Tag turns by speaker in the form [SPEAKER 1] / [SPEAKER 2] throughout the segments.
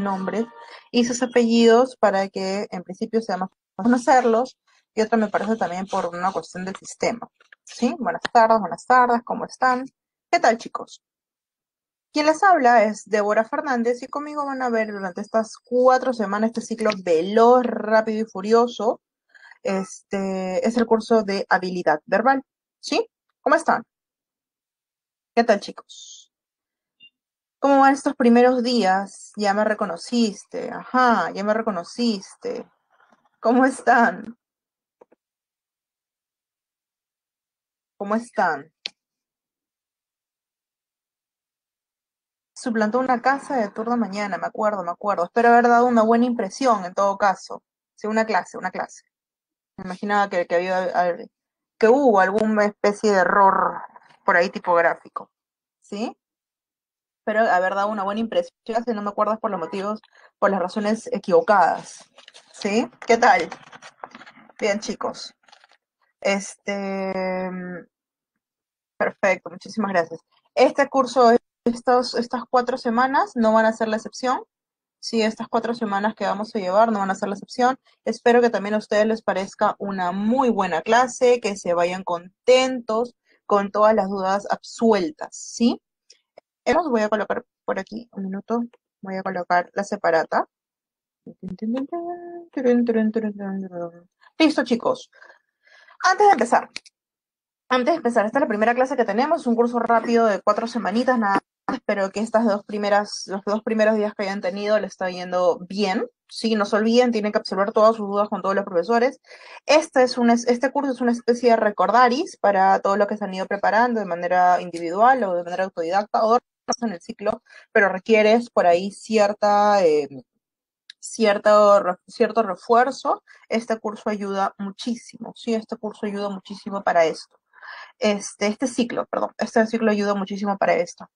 [SPEAKER 1] nombres y sus apellidos para que en principio sea más fácil conocerlos, y otra me parece también por una cuestión del sistema. ¿Sí? Buenas tardes, ¿cómo están? ¿Qué tal, chicos? Quien les habla es Débora Fernández y conmigo van a ver durante estas 4 semanas este ciclo veloz, rápido y furioso. Es el curso de habilidad verbal. ¿Sí? ¿Cómo están? ¿Qué tal, chicos? ¿Cómo van estos primeros días? Ya me reconociste. Ajá, ya me reconociste. ¿Cómo están? ¿Cómo están? Suplantó una casa de turno mañana, me acuerdo, me acuerdo. Espero haber dado una buena impresión en todo caso. Sí, una clase, una clase. Me imaginaba que hubo alguna especie de error por ahí tipográfico. ¿Sí? Espero haber dado una buena impresión, si no me acuerdas por los motivos, por las razones equivocadas. ¿Sí? ¿Qué tal? Bien, chicos. Perfecto, muchísimas gracias. Este curso, estas 4 semanas no van a ser la excepción. Sí, estas 4 semanas que vamos a llevar no van a ser la excepción. Espero que también a ustedes les parezca una muy buena clase, que se vayan contentos, con todas las dudas absueltas, ¿sí? Voy a colocar por aquí, un minuto, voy a colocar la separata. Listo, chicos. Antes de empezar, esta es la primera clase que tenemos, un curso rápido de 4 semanitas, nada más. Espero que los 2 primeros días que hayan tenido les está yendo bien. Sí, no se olviden, tienen que absorber todas sus dudas con todos los profesores. Este curso es una especie de recordaris para todo lo que se han ido preparando de manera individual o de manera autodidacta o en el ciclo, pero requieres por ahí cierto refuerzo. Este curso ayuda muchísimo, sí, este curso ayuda muchísimo para esto. Este ciclo ayuda muchísimo para esto.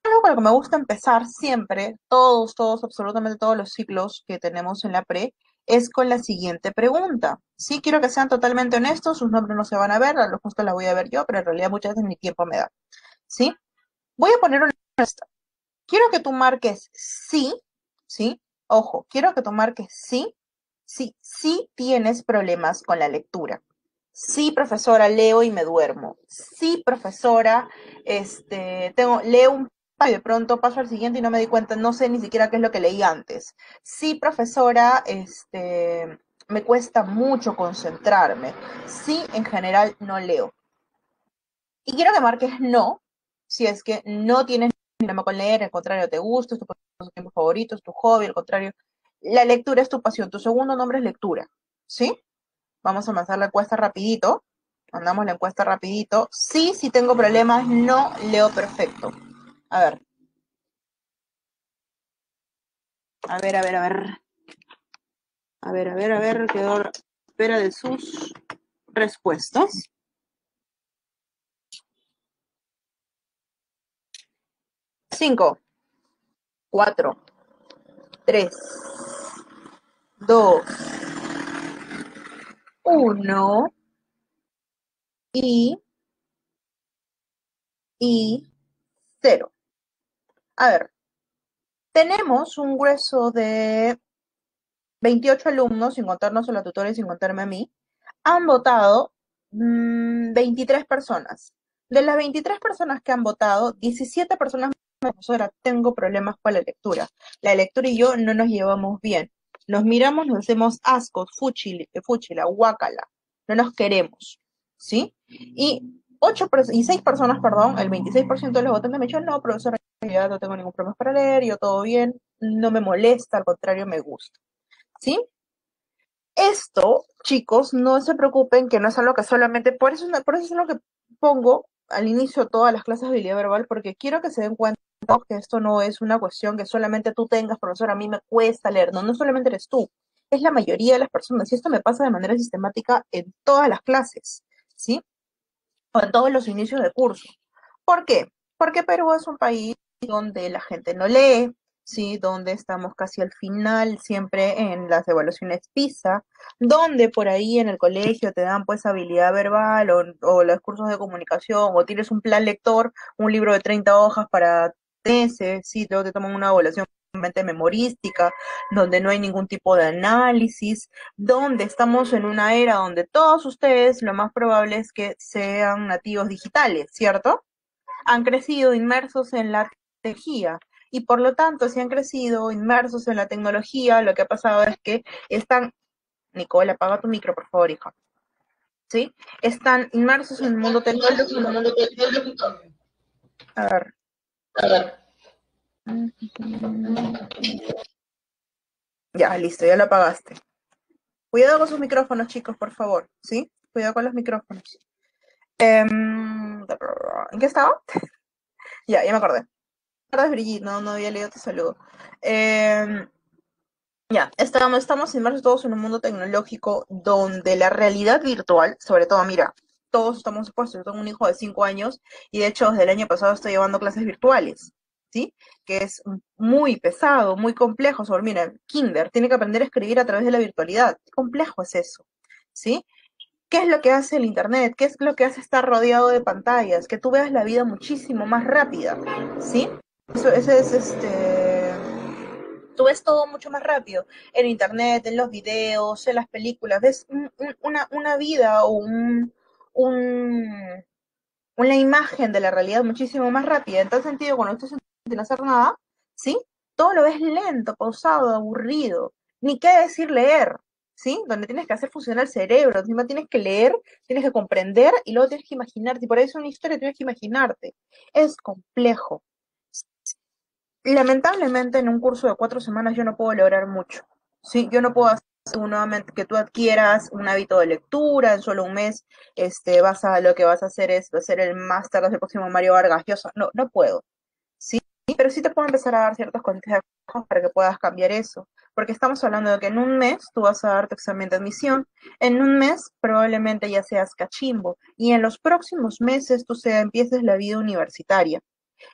[SPEAKER 1] Algo con lo que me gusta empezar siempre, absolutamente todos los ciclos que tenemos en la pre, es con la siguiente pregunta. Sí, quiero que sean totalmente honestos, sus nombres no se van a ver, a lo justo la voy a ver yo, pero en realidad muchas veces mi tiempo me da. ¿Sí? Voy a poner una encuesta. Quiero que tú marques sí, ¿sí? Ojo, quiero que tú marques sí, sí tienes problemas con la lectura. Sí, profesora, leo y me duermo. Sí, profesora, leo un y de pronto paso al siguiente y no me di cuenta, no sé ni siquiera qué es lo que leí antes. Sí, profesora, me cuesta mucho concentrarme. Sí, en general no leo. Y quiero que marques no, si es que no tienes problema con leer, al contrario, te gusta, es tu pasatiempo favorito, es tu hobby, al contrario, la lectura es tu pasión, tu segundo nombre es lectura, ¿sí? Vamos a avanzar la encuesta rapidito, mandamos la encuesta rapidito. Sí, sí tengo problemas, no leo perfecto. A ver. A ver, a ver, a ver. A ver, a ver, a ver, quedó espera de sus respuestas. 5, 4, 3, 2, 1 y 0. A ver, tenemos un grueso de 28 alumnos, sin contarnos a la tutora y sin contarme a mí. Han votado 23 personas. De las 23 personas que han votado, 17 personas me dijeron, profesora, tengo problemas con la lectura. La lectura y yo no nos llevamos bien. Nos miramos, nos hacemos ascos, fúchila, guácala. No nos queremos. ¿Sí? Y 6 personas, perdón, el 26% de los votantes me dijeron, no, profesora, ya no tengo ningún problema para leer, yo todo bien, no me molesta, al contrario, me gusta. ¿Sí? Esto, chicos, no se preocupen, que no es algo que solamente, por eso es lo que pongo al inicio de todas las clases de habilidad verbal, porque quiero que se den cuenta que esto no es una cuestión que solamente tú tengas, profesor, a mí me cuesta leer, no, no solamente eres tú, es la mayoría de las personas, y esto me pasa de manera sistemática en todas las clases, ¿sí? O en todos los inicios de curso. ¿Por qué? Porque Perú es un país donde la gente no lee, ¿sí? Donde estamos casi al final, siempre en las evaluaciones PISA, donde por ahí en el colegio te dan pues habilidad verbal o los cursos de comunicación, o tienes un plan lector, un libro de 30 hojas para meses, ¿sí? Luego te toman una evaluación exclusivamente memorística, donde no hay ningún tipo de análisis, donde estamos en una era donde todos ustedes lo más probable es que sean nativos digitales, ¿cierto? Han crecido inmersos en la tecnología y por lo tanto, si han crecido inmersos en la tecnología, lo que ha pasado es que están, Nicole, apaga tu micro, por favor, hija, ¿sí? Están inmersos en el mundo tecnológico. A ver. Ya, listo, ya lo apagaste. Cuidado con sus micrófonos, chicos, por favor, ¿sí? Cuidado con los micrófonos. ¿En qué estaba? Ya me acordé. Gracias, Brigitte, no había leído tu saludo. Ya, estamos inmersos todos en un mundo tecnológico donde la realidad virtual, sobre todo, mira, todos estamos expuestos. Yo tengo un hijo de 5 años y de hecho desde el año pasado estoy llevando clases virtuales, ¿sí? Que es muy pesado, muy complejo. Mira, Kinder tiene que aprender a escribir a través de la virtualidad. ¿Qué complejo es eso? ¿Sí? ¿Qué es lo que hace el Internet? ¿Qué es lo que hace estar rodeado de pantallas? Que tú veas la vida muchísimo más rápida, ¿sí? Ese es tú ves todo mucho más rápido en internet, en los videos, en las películas, ves una vida o un, una imagen de la realidad muchísimo más rápida. En tal sentido, cuando estás sin hacer nada, ¿sí? Todo lo ves lento, pausado, aburrido. Ni qué decir leer, ¿sí? Donde tienes que hacer funcionar el cerebro, encima tienes que leer, tienes que comprender y luego tienes que imaginarte. Y por eso es una historia, tienes que imaginarte. Es complejo. Lamentablemente en un curso de 4 semanas yo no puedo lograr mucho, ¿sí? Yo no puedo hacer nuevamente que tú adquieras un hábito de lectura en solo un mes, lo que vas a hacer es hacer el máster del próximo Mario Vargas Llosa. No puedo, ¿sí? Pero sí te puedo empezar a dar ciertos consejos para que puedas cambiar eso, porque estamos hablando de que en un mes tú vas a dar tu examen de admisión, en un mes probablemente ya seas cachimbo, y en los próximos meses tú empieces la vida universitaria.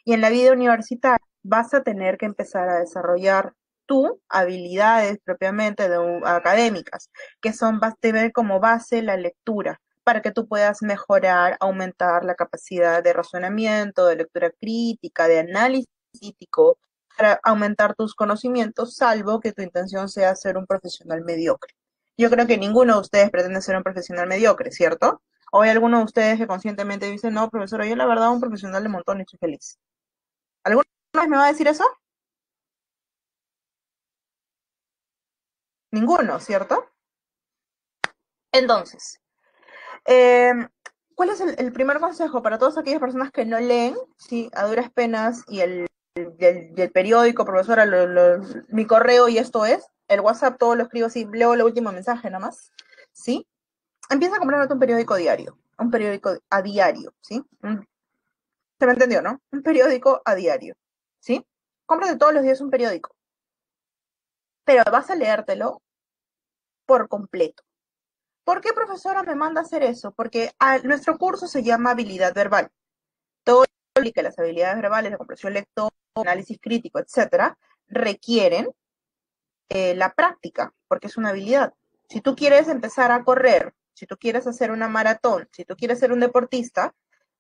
[SPEAKER 1] Y en la vida universitaria vas a tener que empezar a desarrollar tú habilidades propiamente académicas, que son tener como base la lectura, para que tú puedas mejorar, aumentar la capacidad de razonamiento, de lectura crítica, de análisis crítico, para aumentar tus conocimientos, salvo que tu intención sea ser un profesional mediocre. Yo creo que ninguno de ustedes pretende ser un profesional mediocre, ¿cierto? ¿O hay alguno de ustedes que conscientemente dice, no, profesora, yo la verdad un profesional de montón y estoy feliz? ¿Alguna vez me va a decir eso? Ninguno, ¿cierto? Entonces, eh, ¿cuál es el primer consejo para todas aquellas personas que no leen, sí, a duras penas, y el periódico, profesora, mi correo y esto es, el WhatsApp todo lo escribo así, leo el último mensaje nada más, ¿sí? Empieza a comprarte un periódico diario, un periódico a diario, ¿sí? Se me entendió, ¿no? Un periódico a diario, ¿sí? Cómprate todos los días un periódico, pero vas a leértelo por completo. ¿Por qué, profesora, me manda a hacer eso? Porque nuestro curso se llama habilidad verbal. Todo lo que las habilidades verbales, la comprensión lectora, análisis crítico, etcétera, requieren la práctica, porque es una habilidad. Si tú quieres empezar a correr, si tú quieres hacer una maratón, si tú quieres ser un deportista,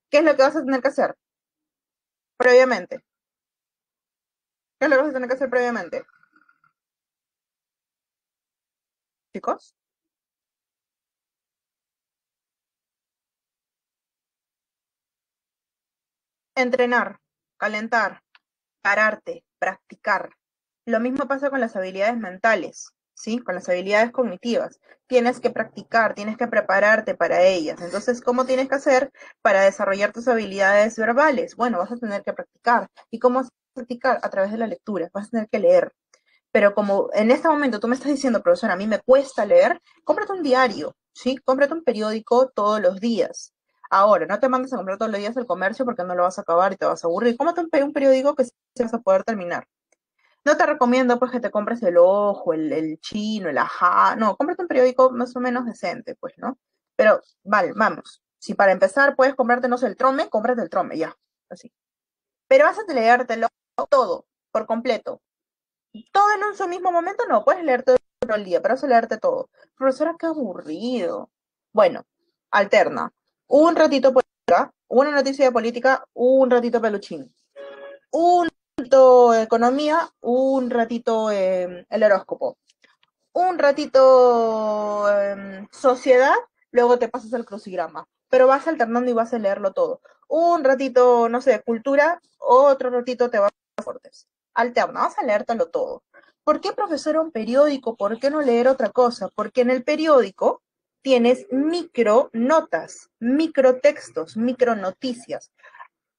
[SPEAKER 1] ¿qué es lo que vas a tener que hacer previamente? ¿Qué es lo que vas a tener que hacer previamente? Chicos, entrenar, calentar, pararte, practicar. Lo mismo pasa con las habilidades mentales, ¿sí? Con las habilidades cognitivas. Tienes que practicar, tienes que prepararte para ellas. Entonces, ¿cómo tienes que hacer para desarrollar tus habilidades verbales? Bueno, vas a tener que practicar. ¿Y cómo vas a practicar? A través de la lectura. Vas a tener que leer. Pero como en este momento tú me estás diciendo, profesora, a mí me cuesta leer, cómprate un diario, ¿sí? Cómprate un periódico todos los días. Ahora, no te mandes a comprar todos los días el comercio porque no lo vas a acabar y te vas a aburrir. Cómprate un periódico que sí vas a poder terminar. No te recomiendo pues que te compres el Ojo, el Chino, el Ajá. No, cómprate un periódico más o menos decente, pues, ¿no? Pero, vale, vamos. Si para empezar puedes comprarte, no sé, el Trome, cómprate el Trome, ya. Así. Pero vas a leértelo todo, por completo. Todo en un solo mismo momento, no, puedes leer todo el día, pero vas a leerte todo. Profesora, qué aburrido. Bueno, alterna. Un ratito política, una noticia de política, un ratito peluchín. Un ratito economía, un ratito el horóscopo, un ratito sociedad, luego te pasas al crucigrama, pero vas alternando y vas a leerlo todo. Un ratito, no sé, cultura, otro ratito te vas a deportes. Alterna, vas a leértelo todo. ¿Por qué, profesor, un periódico? ¿Por qué no leer otra cosa? Porque en el periódico tienes micro notas, micro textos, micro noticias.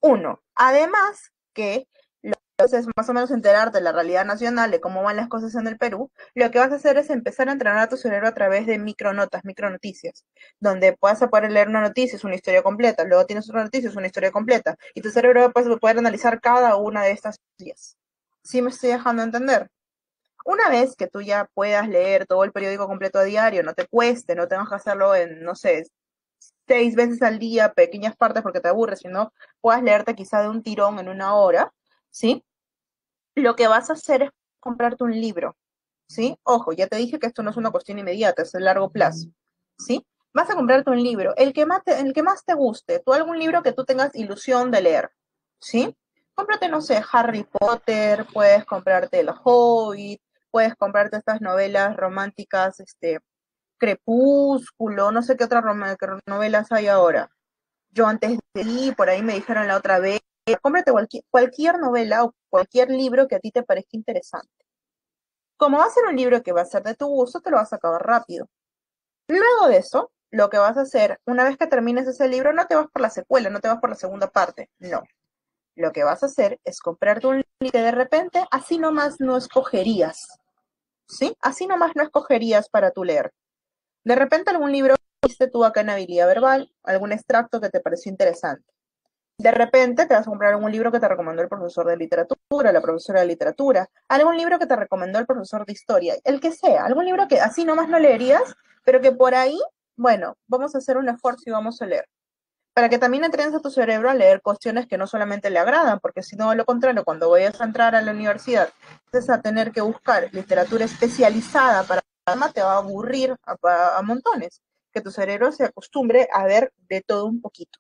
[SPEAKER 1] Uno, además que lo que haces es más o menos enterarte de la realidad nacional, de cómo van las cosas en el Perú, lo que vas a hacer es empezar a entrenar a tu cerebro a través de micronotas, micronoticias, donde puedas poder leer una noticia, es una historia completa, luego tienes otra noticia, es una historia completa, y tu cerebro va a poder analizar cada una de estas noticias. ¿Sí me estoy dejando entender? Una vez que tú ya puedas leer todo el periódico completo a diario, no te cueste, no tengas que hacerlo en, no sé, 6 veces al día, pequeñas partes porque te aburres, sino puedas leerte quizá de un tirón en una hora, ¿sí? Lo que vas a hacer es comprarte un libro, ¿sí? Ojo, ya te dije que esto no es una cuestión inmediata, es a largo plazo, ¿sí? Vas a comprarte un libro, el que más te guste, tú algún libro que tú tengas ilusión de leer, ¿sí? Cómprate, no sé, Harry Potter, puedes comprarte El Hobbit, puedes comprarte estas novelas románticas, Crepúsculo, no sé qué otras novelas hay ahora. Yo antes de ir, por ahí me dijeron la otra vez, cómprate cualquier novela o cualquier libro que a ti te parezca interesante. Como va a ser un libro que va a ser de tu gusto, te lo vas a acabar rápido. Luego de eso, lo que vas a hacer, una vez que termines ese libro, no te vas por la secuela, no te vas por la segunda parte, no. Lo que vas a hacer es comprarte un libro que de repente así nomás no escogerías, ¿sí? Así nomás no escogerías para tu leer. De repente algún libro que viste tú acá en habilidad verbal, algún extracto que te pareció interesante. De repente te vas a comprar algún libro que te recomendó el profesor de literatura, la profesora de literatura, algún libro que te recomendó el profesor de historia, el que sea, algún libro que así nomás no leerías, pero que por ahí, bueno, vamos a hacer un esfuerzo y vamos a leer. Para que también entrenes a tu cerebro a leer cuestiones que no solamente le agradan, porque si no, a lo contrario, cuando vayas a entrar a la universidad, vas a tener que buscar literatura especializada para el tema, te va a aburrir a montones. Que tu cerebro se acostumbre a ver de todo un poquito.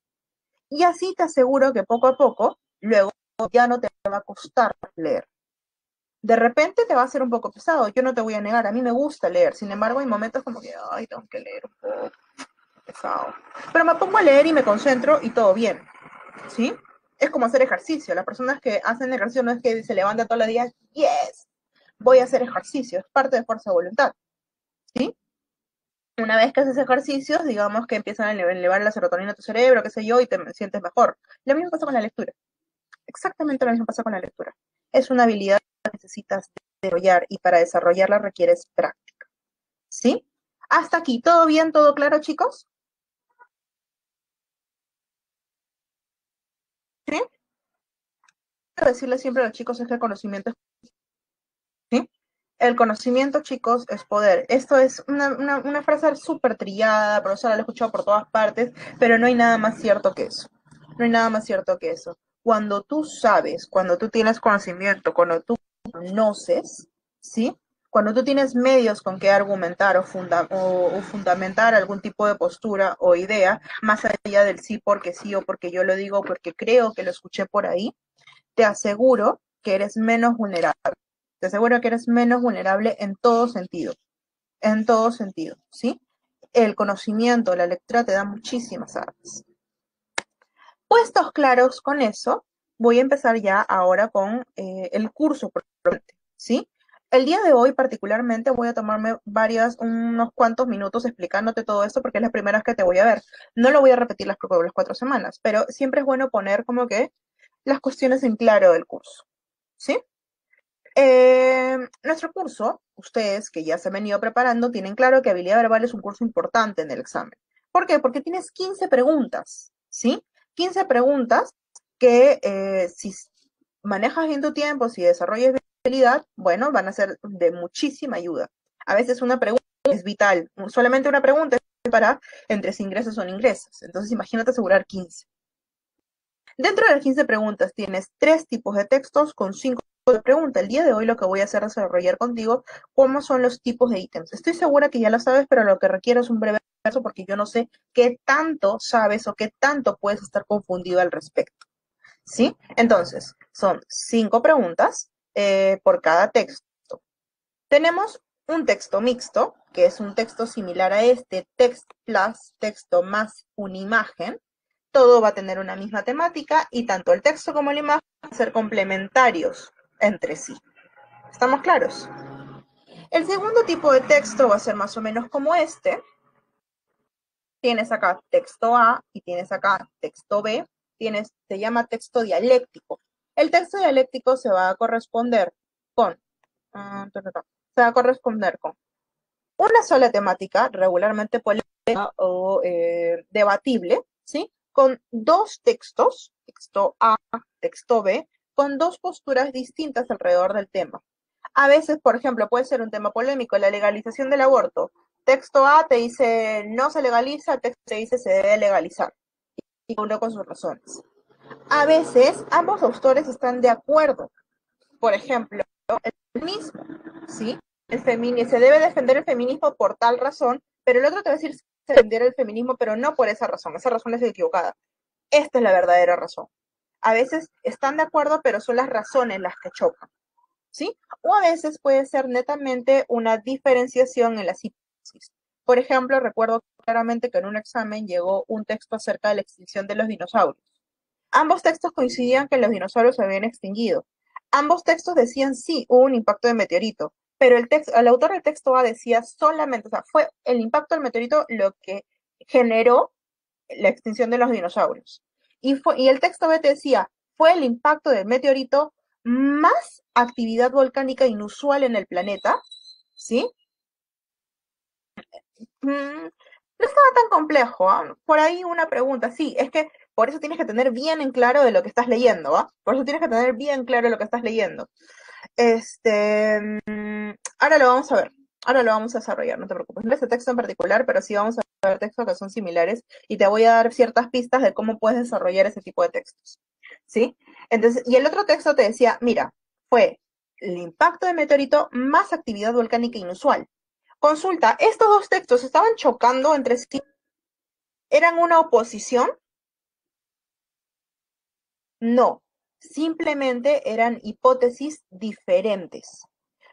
[SPEAKER 1] Y así te aseguro que poco a poco, luego ya no te va a costar leer. De repente te va a ser un poco pesado, yo no te voy a negar, a mí me gusta leer, sin embargo hay momentos como que, ay, tengo que leer un poco, pesado. Pero me pongo a leer y me concentro y todo bien, ¿sí? Es como hacer ejercicio, las personas que hacen ejercicio no es que se levantan todos los días, yes, voy a hacer ejercicio, es parte de fuerza de voluntad, ¿sí? Una vez que haces ejercicios, digamos que empiezan a elevar la serotonina a tu cerebro, qué sé yo, y te sientes mejor. Lo mismo pasa con la lectura. Exactamente lo mismo pasa con la lectura. Es una habilidad que necesitas desarrollar y para desarrollarla requieres práctica. ¿Sí? Hasta aquí, ¿todo bien, todo claro, chicos? ¿Sí? Quiero decirle siempre a los chicos es que el conocimiento es, ¿sí? El conocimiento, chicos, es poder. Esto es una frase súper trillada, profesora, la he escuchado por todas partes, pero no hay nada más cierto que eso. No hay nada más cierto que eso. Cuando tú sabes, cuando tú tienes conocimiento, cuando tú conoces, ¿sí? Cuando tú tienes medios con que argumentar o fundamentar algún tipo de postura o idea, más allá del sí o porque yo lo digo, porque creo que lo escuché por ahí, te aseguro que eres menos vulnerable. Te aseguro que eres menos vulnerable en todo sentido, ¿sí? El conocimiento, la lectura te da muchísimas armas. Puestos claros con eso, voy a empezar ya ahora con el curso, ¿sí? El día de hoy particularmente voy a tomarme unos cuantos minutos explicándote todo esto porque es la primera vez que te voy a ver. No lo voy a repetir las 4 semanas, pero siempre es bueno poner como que las cuestiones en claro del curso, ¿sí? Nuestro curso, ustedes que ya se han venido preparando, tienen claro que habilidad verbal es un curso importante en el examen. ¿Por qué? Porque tienes 15 preguntas, ¿sí? 15 preguntas que si manejas bien tu tiempo, si desarrollas bien tu habilidad, bueno, van a ser de muchísima ayuda. A veces una pregunta es vital, solamente una pregunta es para entre si ingresas o no ingresas. Entonces imagínate asegurar 15. Dentro de las 15 preguntas tienes 3 tipos de textos con 5 de preguntas. El día de hoy lo que voy a hacer es desarrollar contigo cómo son los tipos de ítems. Estoy segura que ya lo sabes, pero lo que requiero es un breve caso porque yo no sé qué tanto sabes o qué tanto puedes estar confundido al respecto. ¿sí? Entonces, son 5 preguntas por cada texto. Tenemos un texto mixto, que es un texto similar a este, text plus texto más una imagen. Todo va a tener una misma temática y tanto el texto como la imagen van a ser complementarios entre sí. ¿Estamos claros? El segundo tipo de texto va a ser más o menos como este. Tienes acá texto A y tienes acá texto B. Se llama texto dialéctico. El texto dialéctico se va a corresponder con, se va a corresponder con una sola temática, regularmente polémica o debatible, ¿sí? Con dos textos, texto A, texto B, con dos posturas distintas alrededor del tema. A veces, por ejemplo, puede ser un tema polémico, la legalización del aborto. Texto A te dice no se legaliza, texto te dice se debe legalizar. Y uno con sus razones. A veces, ambos autores están de acuerdo. Por ejemplo, el feminismo, ¿sí? Se debe defender el feminismo por tal razón, pero el otro te va a decir defender el feminismo, pero no por esa razón es equivocada. Esta es la verdadera razón. A veces están de acuerdo, pero son las razones las que chocan, ¿sí? O a veces puede ser netamente una diferenciación en las hipótesis. Por ejemplo, recuerdo claramente que en un examen llegó un texto acerca de la extinción de los dinosaurios. Ambos textos coincidían que los dinosaurios se habían extinguido. Ambos textos decían sí, hubo un impacto de meteorito, pero el autor del texto A decía solamente, o sea, fue el impacto del meteorito lo que generó la extinción de los dinosaurios. Y el texto B te decía, fue el impacto del meteorito más actividad volcánica inusual en el planeta, ¿sí? No estaba tan complejo, ¿ah? Por ahí una pregunta, sí, es que por eso tienes que tener bien en claro de lo que estás leyendo, ¿ah? Por eso tienes que tener bien claro de lo que estás leyendo. Ahora lo vamos a ver, ahora lo vamos a desarrollar, no te preocupes. No es este texto en particular, pero sí vamos a ver textos que son similares y te voy a dar ciertas pistas de cómo puedes desarrollar ese tipo de textos, ¿sí? Entonces, y el otro texto te decía, mira, fue el impacto de meteorito más actividad volcánica inusual. Consulta, ¿estos dos textos estaban chocando entre sí? ¿Eran una oposición? No, simplemente eran hipótesis diferentes.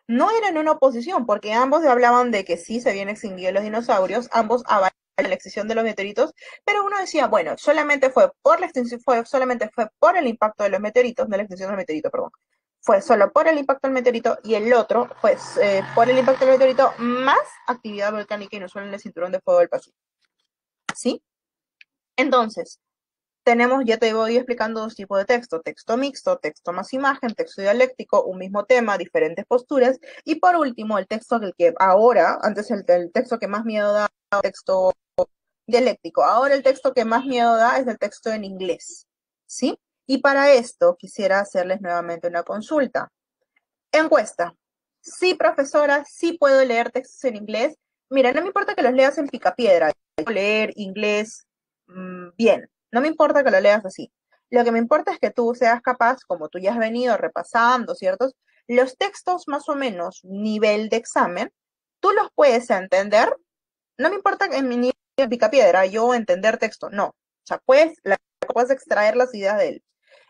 [SPEAKER 1] No eran una oposición, porque ambos hablaban de que sí se habían extinguido los dinosaurios, ambos avalaban la extinción de los meteoritos, pero uno decía, bueno, solamente fue por la extinción, solamente fue por el impacto de los meteoritos, no la extinción del meteorito, perdón. Fue solo por el impacto del meteorito y el otro fue por el impacto del meteorito más actividad volcánica inusual en el cinturón de fuego del Pacífico. ¿Sí? Entonces, tenemos, ya te voy explicando dos tipos de texto, texto mixto, texto más imagen, texto dialéctico, un mismo tema, diferentes posturas, y por último, el texto del que ahora, antes el texto que más miedo da, el texto dialéctico, ahora el texto que más miedo da es el texto en inglés, ¿sí? Y para esto quisiera hacerles nuevamente una consulta. Encuesta. Sí, profesora, sí puedo leer textos en inglés. Mira, no me importa que los leas en picapiedra. Puedo leer inglés bien. No me importa que lo leas así. Lo que me importa es que tú seas capaz, como tú ya has venido repasando, ¿cierto? Los textos más o menos nivel de examen, tú los puedes entender. No me importa en mi nivel de picapiedra, yo entender texto, no. O sea, puedes extraer las ideas de él.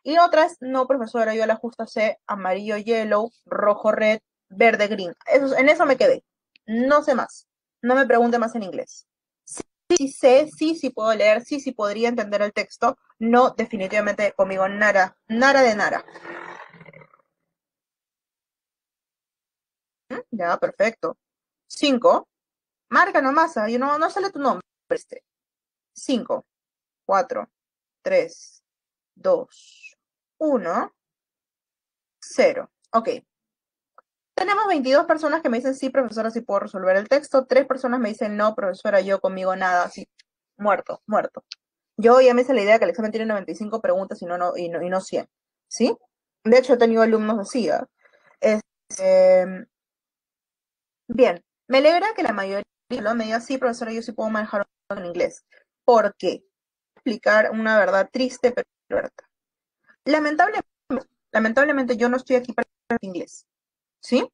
[SPEAKER 1] Y otras, no, profesora, yo la justa sé amarillo, yellow, rojo, red, verde, green. En eso me quedé. No sé más. No me pregunte más en inglés. Sí, sí sé, sí, sí puedo leer, sí, sí podría entender el texto. No, definitivamente conmigo nada, nada de nada. Ya, perfecto. 5. Marca nomás, yo no sale tu nombre. 5, 4, 3, 2, 1, 0. Ok. Tenemos 22 personas que me dicen sí, profesora, sí puedo resolver el texto. 3 personas me dicen no, profesora, yo conmigo nada, sí. Muerto, muerto. Yo ya me hice la idea que el examen tiene 95 preguntas y no 100. ¿Sí? De hecho, he tenido alumnos así. Este, bien, me alegra que la mayoría me diga sí, profesora, yo sí puedo manejar en inglés. ¿Por qué? Explicar una verdad triste, pero verdad. Lamentablemente yo no estoy aquí para hablar inglés. ¿Sí?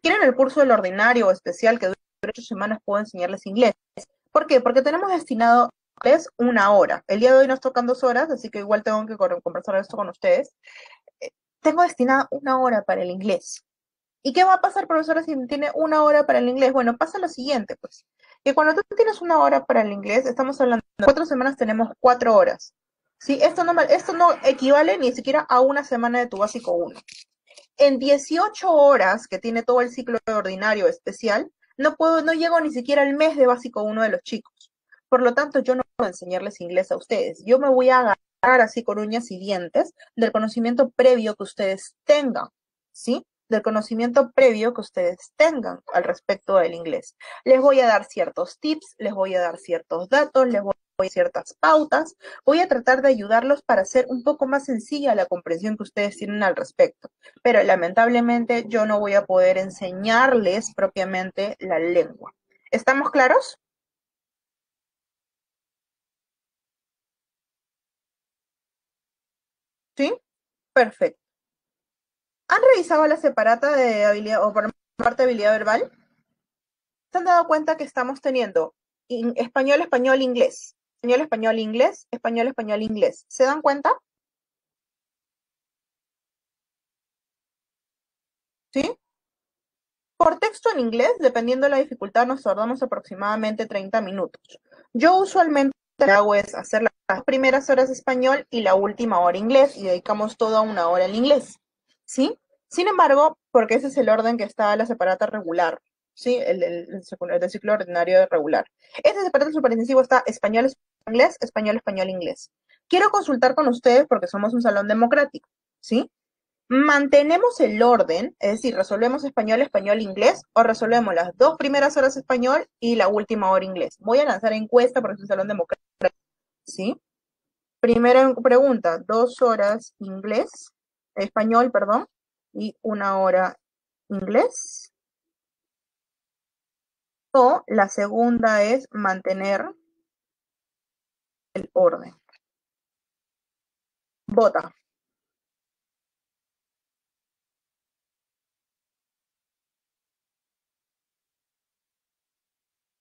[SPEAKER 1] Quieren el curso del ordinario o especial que dura 8 semanas, puedo enseñarles inglés. ¿Por qué? Porque tenemos destinado es una hora. El día de hoy nos tocan 2 horas, así que igual tengo que conversar esto con ustedes. Eh, Tengo destinada una hora para el inglés. ¿Y qué va a pasar, profesora, si tiene una hora para el inglés? Bueno, pasa lo siguiente, pues, que cuando tú tienes una hora para el inglés, estamos hablando de 4 semanas, tenemos 4 horas. ¿Sí? Esto no equivale ni siquiera a una semana de tu básico uno. En 18 horas que tiene todo el ciclo ordinario especial, no llego ni siquiera al mes de básico uno de los chicos. Por lo tanto, yo no puedo enseñarles inglés a ustedes. Yo me voy a agarrar así con uñas y dientes del conocimiento previo que ustedes tengan, ¿sí? Del conocimiento previo que ustedes tengan al respecto del inglés. Les voy a dar ciertos tips, les voy a dar ciertos datos, les voy a dar ciertas pautas. Voy a tratar de ayudarlos para hacer un poco más sencilla la comprensión que ustedes tienen al respecto, pero lamentablemente yo no voy a poder enseñarles propiamente la lengua. ¿Estamos claros? ¿Sí? Perfecto. ¿Han revisado la separata de habilidad o por parte de habilidad verbal? ¿Se han dado cuenta que estamos teniendo español, español, inglés? Español, español, inglés, español, español, inglés. ¿Se dan cuenta? ¿Sí? Por texto en inglés, dependiendo de la dificultad, nos tardamos aproximadamente 30 minutos. Yo usualmente lo que hago es hacer las primeras horas español y la última hora inglés y dedicamos toda una hora al inglés. ¿Sí? Sin embargo, porque ese es el orden que está la separata regular, ¿sí? El del ciclo ordinario regular. Este separata superintensivo está español, inglés, español, español, inglés. Quiero consultar con ustedes porque somos un salón democrático, ¿sí? ¿Mantenemos el orden, es decir, resolvemos español, español, inglés, o resolvemos las 2 primeras horas español y la última hora inglés? Voy a lanzar encuesta porque es un salón democrático, ¿sí? Primera pregunta, 2 horas inglés, español, perdón, y una hora inglés. O la segunda es mantener el orden. Vota.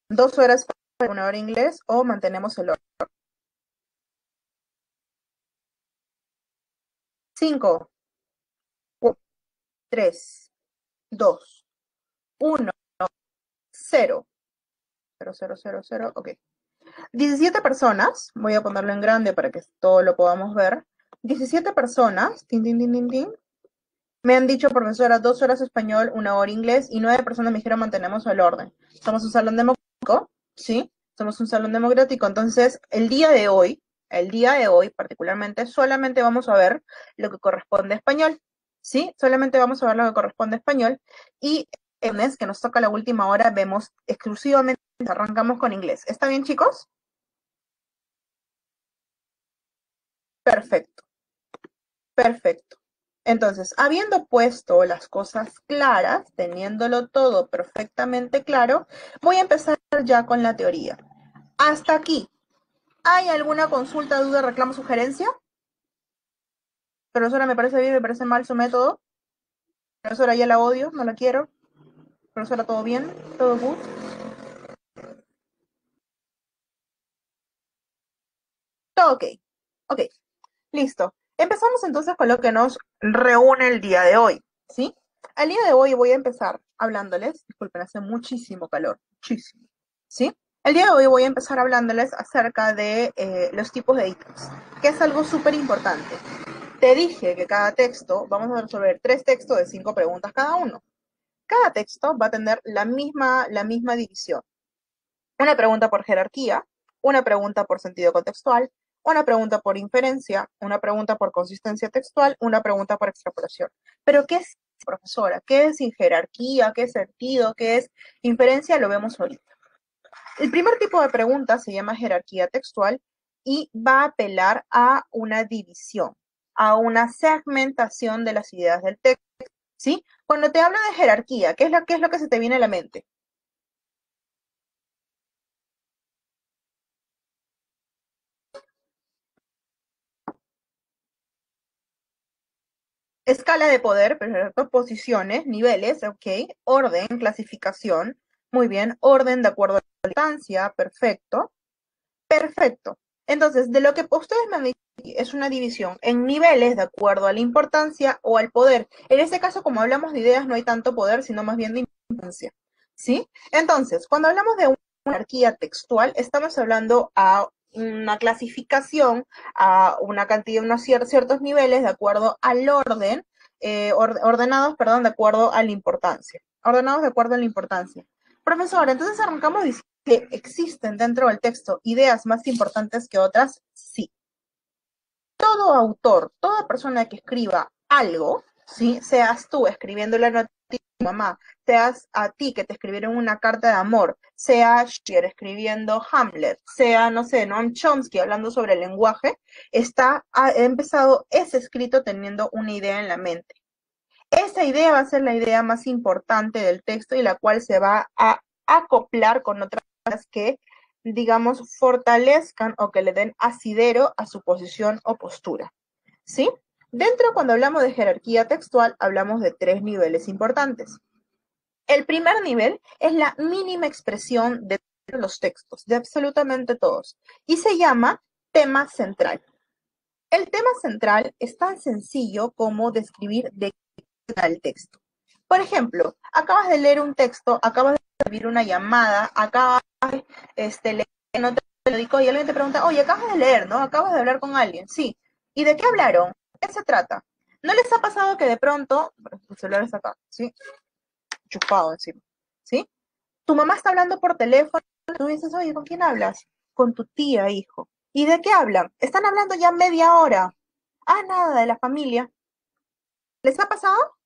[SPEAKER 1] 2 horas para una hora inglés o mantenemos el orden. 5, 3, 2, 1, 0. 0, 0, 0, 0, ok. 17 personas, voy a ponerlo en grande para que todo lo podamos ver. 17 personas, tin, tin, tin, tin, tin, me han dicho, profesora, 2 horas español, una hora inglés, y 9 personas me dijeron mantenemos el orden. Somos un salón democrático, ¿sí? Somos un salón democrático, entonces el día de hoy particularmente, solamente vamos a ver lo que corresponde a español, ¿sí? Solamente vamos a ver lo que corresponde a español, y el mes que nos toca la última hora, vemos exclusivamente, arrancamos con inglés. ¿Está bien, chicos? Perfecto, perfecto. Entonces, habiendo puesto las cosas claras, teniéndolo todo perfectamente claro, voy a empezar ya con la teoría. Hasta aquí, ¿hay alguna consulta, duda, reclamo, sugerencia? Profesora, me parece bien, me parece mal su método. Profesora, ya la odio, no la quiero. Profesora, ¿todo bien? ¿Todo good? Todo ok. Ok, listo. Empezamos entonces con lo que nos reúne el día de hoy, ¿sí? El día de hoy voy a empezar hablándoles, disculpen, hace muchísimo calor, muchísimo, ¿sí? El día de hoy voy a empezar hablándoles acerca de los tipos de ítems, que es algo súper importante. Te dije que cada texto, vamos a resolver 3 textos de 5 preguntas cada uno. Cada texto va a tener la misma división. Una pregunta por jerarquía, una pregunta por sentido contextual, una pregunta por inferencia, una pregunta por consistencia textual, una pregunta por extrapolación. Pero ¿qué es, profesora? ¿Qué es jerarquía? ¿Qué es sentido? ¿Qué es inferencia? Lo vemos ahorita. El primer tipo de pregunta se llama jerarquía textual y va a apelar a una división, a una segmentación de las ideas del texto, ¿sí? Cuando te hablo de jerarquía, ¿qué es lo que se te viene a la mente? Escala de poder, perfecto, posiciones, niveles, ok, orden, clasificación, muy bien, orden de acuerdo a la distancia, perfecto, Perfecto. Entonces, de lo que ustedes me han dicho es una división en niveles de acuerdo a la importancia o al poder. En este caso, como hablamos de ideas, no hay tanto poder, sino más bien de importancia. ¿Sí? Entonces, cuando hablamos de una jerarquía textual, estamos hablando a una clasificación, a una cantidad, unos ciertos niveles de acuerdo al orden, ordenados, perdón, de acuerdo a la importancia. Ordenados de acuerdo a la importancia. Profesor, entonces arrancamos diciendo que existen dentro del texto ideas más importantes que otras, sí. Todo autor, toda persona que escriba algo, ¿sí? Seas tú escribiendo la noticia a tu mamá, seas a ti que te escribieron una carta de amor, sea Shakespeare escribiendo Hamlet, sea, no sé, Noam Chomsky hablando sobre el lenguaje, ha empezado ese escrito teniendo una idea en la mente. Esa idea va a ser la idea más importante del texto y la cual se va a acoplar con otras que, digamos, fortalezcan o que le den asidero a su posición o postura. ¿Sí? Dentro, cuando hablamos de jerarquía textual, hablamos de tres niveles importantes. El primer nivel es la mínima expresión de los textos, de absolutamente todos, y se llama tema central. El tema central es tan sencillo como describir de qué trata el texto. Por ejemplo, acabas de leer un texto, acabas de recibir una llamada, acabas de leer en otro periódico y alguien te pregunta, oye, acabas de leer, ¿no? Acabas de hablar con alguien, sí. ¿Y de qué hablaron? ¿De qué se trata? ¿No les ha pasado que de pronto, el celular está acá, ¿sí? Chupado encima, ¿sí? Tu mamá está hablando por teléfono, tú dices, oye, ¿con quién hablas? Con tu tía, hijo. ¿Y de qué hablan? Están hablando ya media hora. Ah, nada, de la familia. ¿Les ha pasado?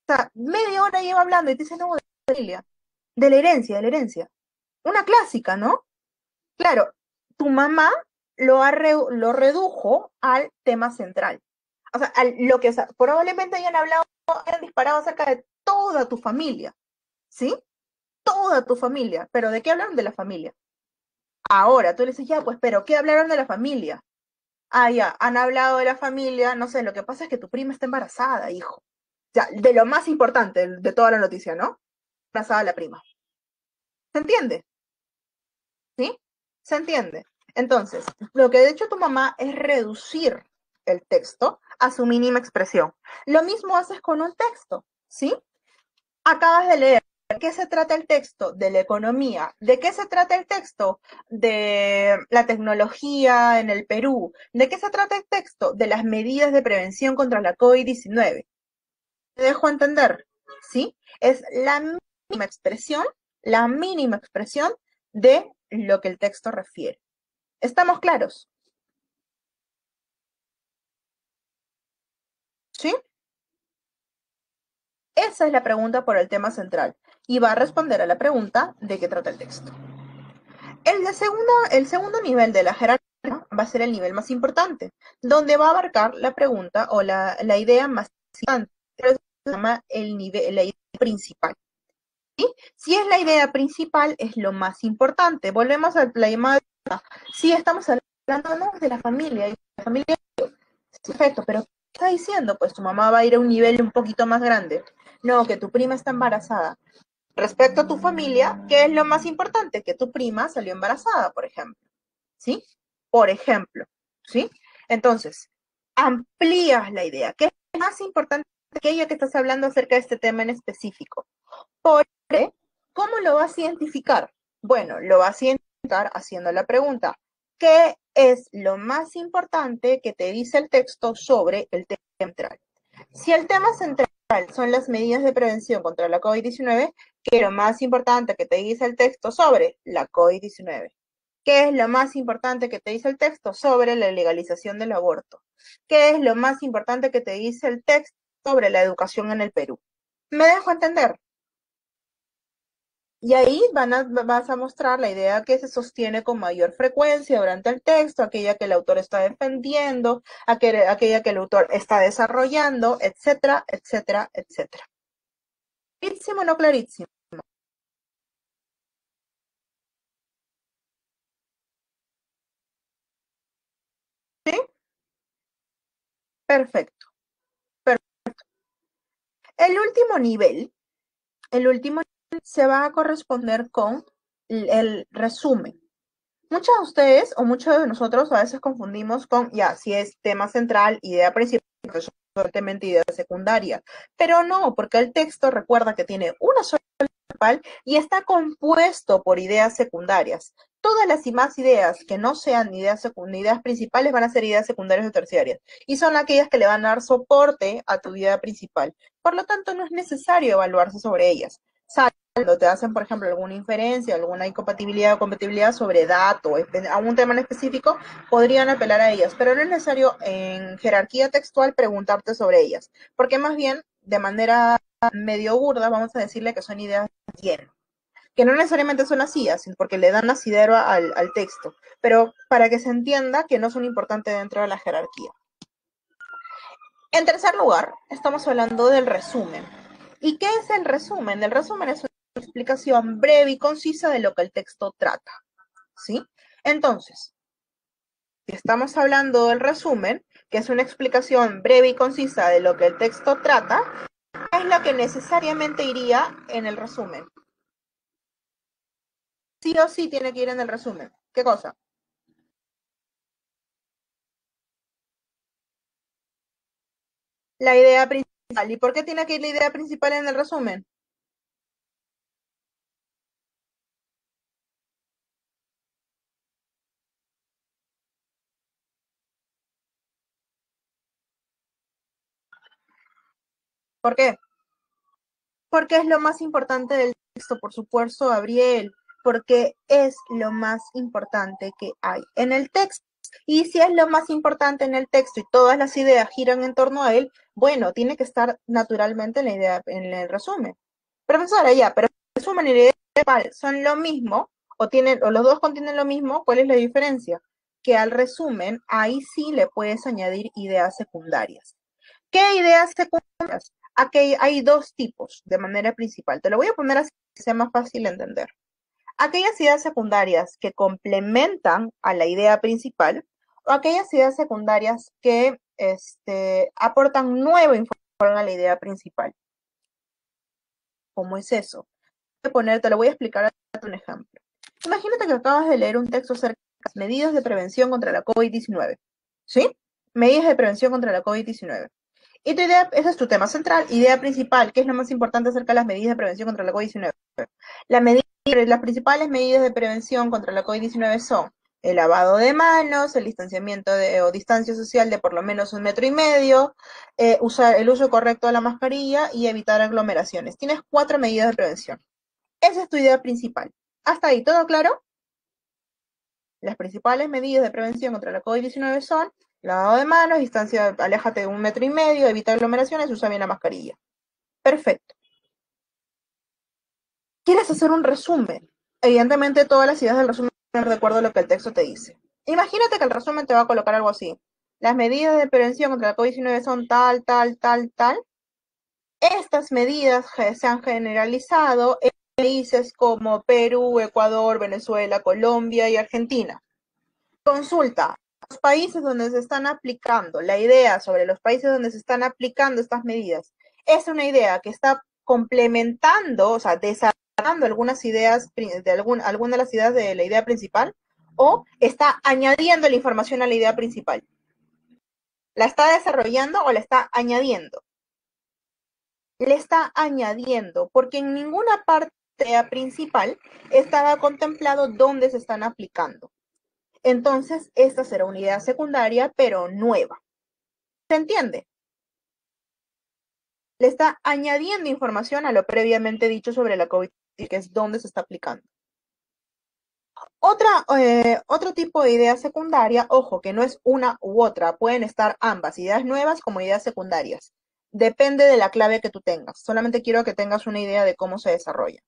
[SPEAKER 1] O sea, media hora lleva hablando y te dicen, no, de la familia. De la herencia. Una clásica, ¿no? Claro, tu mamá lo redujo al tema central. O sea, lo que probablemente hayan hablado, hayan disparado acerca de toda tu familia, ¿sí? Toda tu familia. ¿Pero de qué hablaron? De la familia. Ahora, tú le dices, ya, pues, ¿pero qué hablaron de la familia? Ah, ya, han hablado de la familia, no sé, lo que pasa es que tu prima está embarazada, hijo. Ya, de lo más importante de toda la noticia, ¿no? Embarazada la prima. ¿Se entiende? ¿Sí? ¿Se entiende? Entonces, lo que ha hecho tu mamá es reducir el texto a su mínima expresión. Lo mismo haces con un texto, ¿sí? Acabas de leer. ¿De qué se trata el texto? De la economía. ¿De qué se trata el texto? De la tecnología en el Perú. ¿De qué se trata el texto? De las medidas de prevención contra la COVID-19. ¿Te dejo entender? ¿Sí? Es la mínima expresión de lo que el texto refiere. ¿Estamos claros? ¿Sí? Esa es la pregunta por el tema central y va a responder a la pregunta de qué trata el texto. El segundo nivel de la jerarquía va a ser el nivel más importante, donde va a abarcar la pregunta o la idea más importante, se llama la idea principal. ¿Sí? Si es la idea principal, es lo más importante. Volvemos a la llamada. Sí, estamos hablando de la familia, y la familia, perfecto, pero ¿qué está diciendo? Pues tu mamá va a ir a un nivel un poquito más grande. No, que tu prima está embarazada. Respecto a tu familia, ¿qué es lo más importante? Que tu prima salió embarazada, por ejemplo. ¿Sí? Por ejemplo. ¿Sí? Entonces, amplías la idea. ¿Qué es más importante que aquello que estás hablando acerca de este tema en específico? Por ende, ¿cómo lo vas a identificar? Bueno, lo vas a identificar haciendo la pregunta, ¿qué es lo más importante que te dice el texto sobre el tema central? Si el tema central son las medidas de prevención contra la COVID-19, ¿qué es lo más importante que te dice el texto sobre la COVID-19? ¿Qué es lo más importante que te dice el texto sobre la legalización del aborto? ¿Qué es lo más importante que te dice el texto sobre la educación en el Perú? ¿Me dejo entender? Y ahí vas a mostrar la idea que se sostiene con mayor frecuencia durante el texto, aquella que el autor está defendiendo, aquella que el autor está desarrollando, etcétera, etcétera, etcétera. ¿Clarísimo o no clarísimo? ¿Sí? Perfecto. El último nivel, el último nivel se va a corresponder con el resumen. Muchos de ustedes o muchos de nosotros a veces confundimos con, ya, si es tema central, idea principal, solamente idea secundaria. Pero no, porque el texto recuerda que tiene una sola principal y está compuesto por ideas secundarias. Todas las demás ideas que no sean ideas principales van a ser ideas secundarias o terciarias. Y son aquellas que le van a dar soporte a tu idea principal. Por lo tanto, no es necesario evaluarse sobre ellas. Cuando te hacen, por ejemplo, alguna inferencia, alguna incompatibilidad o compatibilidad sobre datos, a un tema en específico, podrían apelar a ellas, pero no es necesario en jerarquía textual preguntarte sobre ellas, porque más bien, de manera medio burda, vamos a decirle que son ideas llenas, que no necesariamente son así, porque le dan asidero al texto, pero para que se entienda que no son importantes dentro de la jerarquía. En tercer lugar, estamos hablando del resumen. ¿Y qué es el resumen? El resumen es una explicación breve y concisa de lo que el texto trata, ¿sí? Entonces, si estamos hablando del resumen, que es una explicación breve y concisa de lo que el texto trata, ¿qué es lo que necesariamente iría en el resumen? Sí o sí tiene que ir en el resumen. ¿Qué cosa? La idea principal. ¿Y por qué tiene que ir la idea principal en el resumen? ¿Por qué? Porque es lo más importante del texto, por supuesto, Gabriel, porque es lo más importante que hay en el texto. Y si es lo más importante en el texto y todas las ideas giran en torno a él, bueno, tiene que estar naturalmente en la idea, en el resumen. Profesora, ya, pero el resumen y la idea principal son lo mismo, o los dos contienen lo mismo, ¿cuál es la diferencia? Que al resumen, ahí sí le puedes añadir ideas secundarias. ¿Qué ideas secundarias? Aquí hay dos tipos de manera principal. Te lo voy a poner así que sea más fácil de entender. Aquellas ideas secundarias que complementan a la idea principal o aquellas ideas secundarias que aportan nueva información a la idea principal. ¿Cómo es eso? Te lo voy a explicar un ejemplo. Imagínate que acabas de leer un texto acerca de las medidas de prevención contra la COVID-19. ¿Sí? Medidas de prevención contra la COVID-19. Y tu idea, ese es tu tema central, idea principal, ¿qué es lo más importante acerca de las medidas de prevención contra la COVID-19? Las principales medidas de prevención contra la COVID-19 son el lavado de manos, el distanciamiento o distancia social de por lo menos 1,5 metros, usar el uso correcto de la mascarilla y evitar aglomeraciones. Tienes 4 medidas de prevención. Esa es tu idea principal. ¿Hasta ahí todo claro? Las principales medidas de prevención contra la COVID-19 son lavado de manos, distancia, aléjate de 1,5 metros, evita aglomeraciones, usa bien la mascarilla. Perfecto. ¿Quieres hacer un resumen? Evidentemente todas las ideas del resumen van de acuerdo a lo que el texto te dice. Imagínate que el resumen te va a colocar algo así. Las medidas de prevención contra la COVID-19 son tal, tal, tal, tal. Estas medidas se han generalizado en países como Perú, Ecuador, Venezuela, Colombia y Argentina. Consulta, los países donde se están aplicando, la idea sobre los países donde se están aplicando estas medidas, es una idea que está complementando, o sea, desarrollando algunas ideas, alguna de las ideas de la idea principal, o está añadiendo la información a la idea principal. ¿La está desarrollando o la está añadiendo? Le está añadiendo, porque en ninguna parte principal estaba contemplado dónde se están aplicando. Entonces, esta será una idea secundaria, pero nueva. ¿Se entiende? Le está añadiendo información a lo previamente dicho sobre la COVID, que es dónde se está aplicando. Otro tipo de idea secundaria, ojo, que no es una u otra, pueden estar ambas, ideas nuevas como ideas secundarias. Depende de la clave que tú tengas. Solamente quiero que tengas una idea de cómo se desarrolla.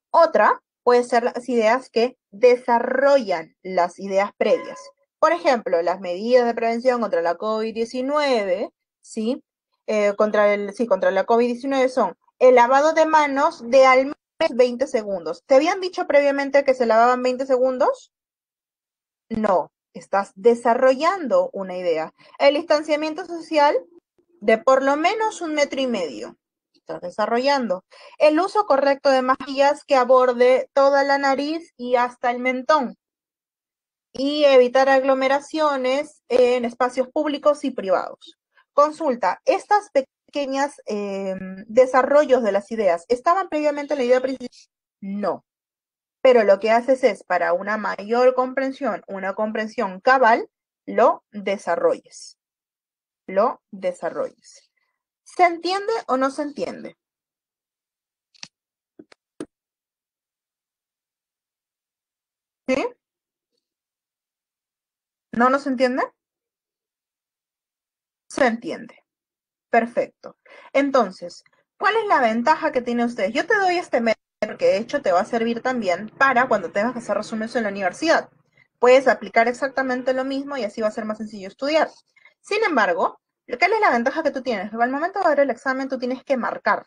[SPEAKER 1] Otra puede ser las ideas que desarrollan las ideas previas. Por ejemplo, las medidas de prevención contra la COVID-19, ¿sí? Contra la COVID-19 son el lavado de manos de al menos 20 segundos. ¿Te habían dicho previamente que se lavaban 20 segundos? No, estás desarrollando una idea. El distanciamiento social de por lo menos 1,5 metros. estás desarrollando. El uso correcto de mascarillas que aborde toda la nariz y hasta el mentón. Y evitar aglomeraciones en espacios públicos y privados. Consulta, estas pequeñas desarrollos de las ideas, ¿estaban previamente en la idea principal? No. Pero lo que haces es, para una mayor comprensión, una comprensión cabal, lo desarrolles. Lo desarrolles. ¿Se entiende o no se entiende? ¿Sí? ¿No se entiende? Se entiende. Perfecto. Entonces, ¿cuál es la ventaja que tiene usted? Yo te doy este método que de hecho te va a servir también para cuando tengas que hacer resúmenes en la universidad. Puedes aplicar exactamente lo mismo y así va a ser más sencillo estudiar. Sin embargo, ¿cuál es la ventaja que tú tienes? Al momento de dar el examen, tú tienes que marcar.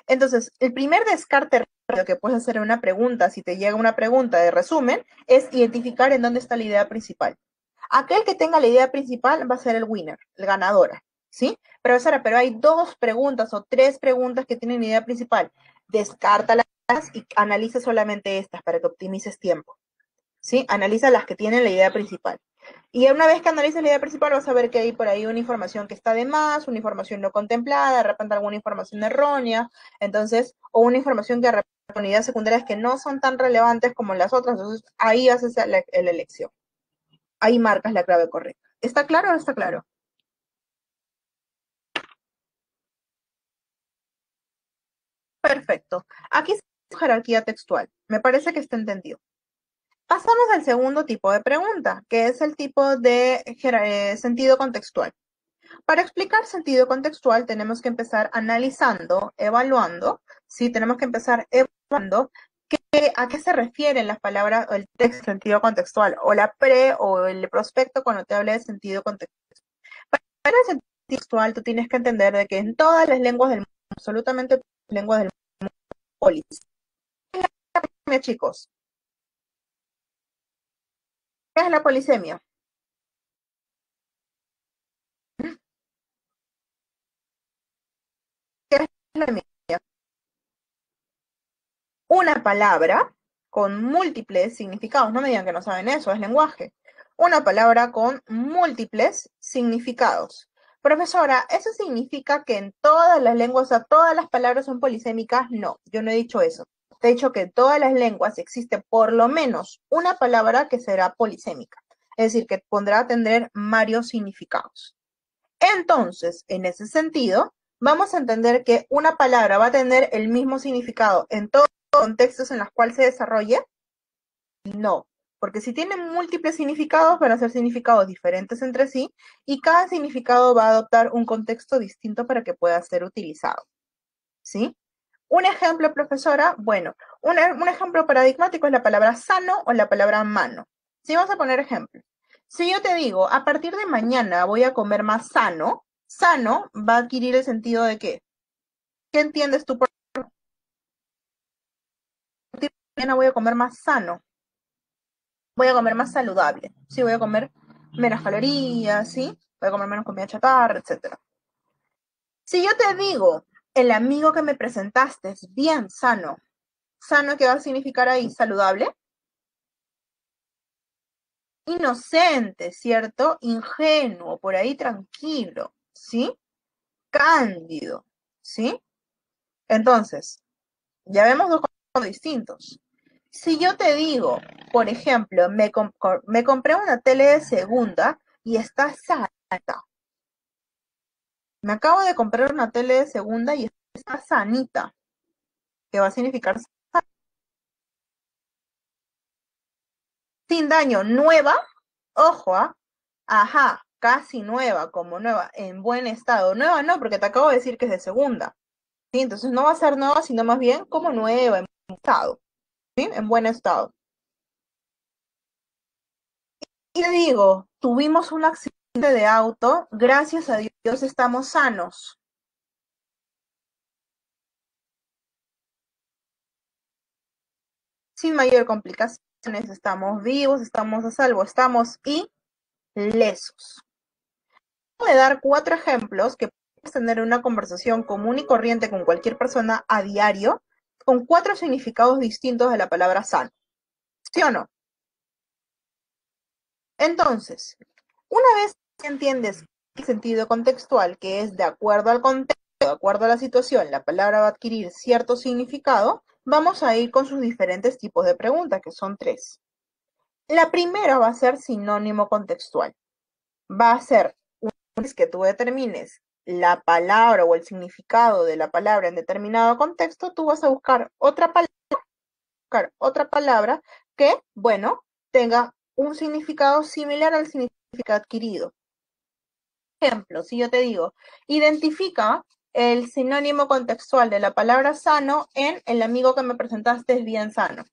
[SPEAKER 1] Entonces, el primer descarte rápido que puedes hacer en una pregunta, si te llega una pregunta de resumen, es identificar en dónde está la idea principal. Aquel que tenga la idea principal va a ser el winner, el ganadora, ¿sí? Profesora, pero hay 2 preguntas o 3 preguntas que tienen idea principal. Descártalas y analiza solamente estas para que optimices tiempo, ¿sí? Analiza las que tienen la idea principal. Y una vez que analices la idea principal vas a ver que hay por ahí una información que está de más, una información no contemplada, de repente alguna información errónea, entonces, o una información que de repente con ideas secundarias que no son tan relevantes como las otras, entonces ahí haces la elección. Ahí marcas la clave correcta. ¿Está claro o no está claro? Perfecto. Aquí es jerarquía textual. Me parece que está entendido. Pasamos al segundo tipo de pregunta, que es el tipo de sentido contextual. Para explicar sentido contextual tenemos que empezar analizando, evaluando, ¿sí? Tenemos que empezar evaluando a qué se refieren las palabras o el texto sentido contextual, o la pre o el prospecto cuando te habla de sentido contextual. Para el sentido contextual tú tienes que entender de que en todas las lenguas del mundo, absolutamente todas las lenguas del mundo, polisemia, chicos. ¿Qué es la polisemia? ¿Qué es la polisemia? Una palabra con múltiples significados. No me digan que no saben eso, es lenguaje. Una palabra con múltiples significados. Profesora, ¿eso significa que en todas las lenguas, o sea, todas las palabras son polisémicas? No, yo no he dicho eso. Te he dicho que en todas las lenguas existe por lo menos una palabra que será polisémica. Es decir, que podrá tener varios significados. Entonces, en ese sentido, vamos a entender que una palabra va a tener el mismo significado en todos los contextos en los cuales se desarrolle. No, porque si tienen múltiples significados, van a ser significados diferentes entre sí y cada significado va a adoptar un contexto distinto para que pueda ser utilizado. ¿Sí? Un ejemplo, profesora, bueno, un ejemplo paradigmático es la palabra sano o la palabra mano. Si vamos a poner ejemplos. Si yo te digo, a partir de mañana voy a comer más sano, sano va a adquirir el sentido de qué. ¿Qué entiendes tú por a partir de mañana voy a comer más sano? Voy a comer más saludable. Sí, voy a comer menos calorías, ¿sí? Voy a comer menos comida chatarra, etc. Si yo te digo, el amigo que me presentaste es bien sano, ¿sano qué va a significar ahí? Saludable. Inocente, ¿cierto? Ingenuo, por ahí tranquilo, ¿sí? Cándido, ¿sí? Entonces, ya vemos 2 conceptos distintos. Si yo te digo, por ejemplo, me compré una tele de segunda y está sanita. Me acabo de comprar una tele de segunda y está sanita. ¿Qué va a significar? Sin daño, nueva, ojo, ajá, casi nueva, como nueva, en buen estado. Nueva no, porque te acabo de decir que es de segunda. ¿Sí? Entonces no va a ser nueva, sino más bien como nueva, en buen estado. ¿Sí? En buen estado. Y le digo, tuvimos un accidente de auto, gracias a Dios estamos sanos. Sin mayor complicaciones, estamos vivos, estamos a salvo, estamos ilesos. Voy a dar 4 ejemplos que tener una conversación común y corriente con cualquier persona a diario con 4 significados distintos de la palabra sano. ¿Sí o no? Entonces, una vez que entiendes el sentido contextual, que es de acuerdo al contexto, de acuerdo a la situación, la palabra va a adquirir cierto significado, vamos a ir con sus diferentes tipos de preguntas, que son 3. La primera va a ser sinónimo contextual. Va a ser una vez que tú determines la palabra o el significado de la palabra en determinado contexto, tú vas a buscar otra palabra que, bueno, tenga un significado similar al significado adquirido. Ejemplo, si yo te digo, identifica el sinónimo contextual de la palabra sano en el amigo que me presentaste es bien sano.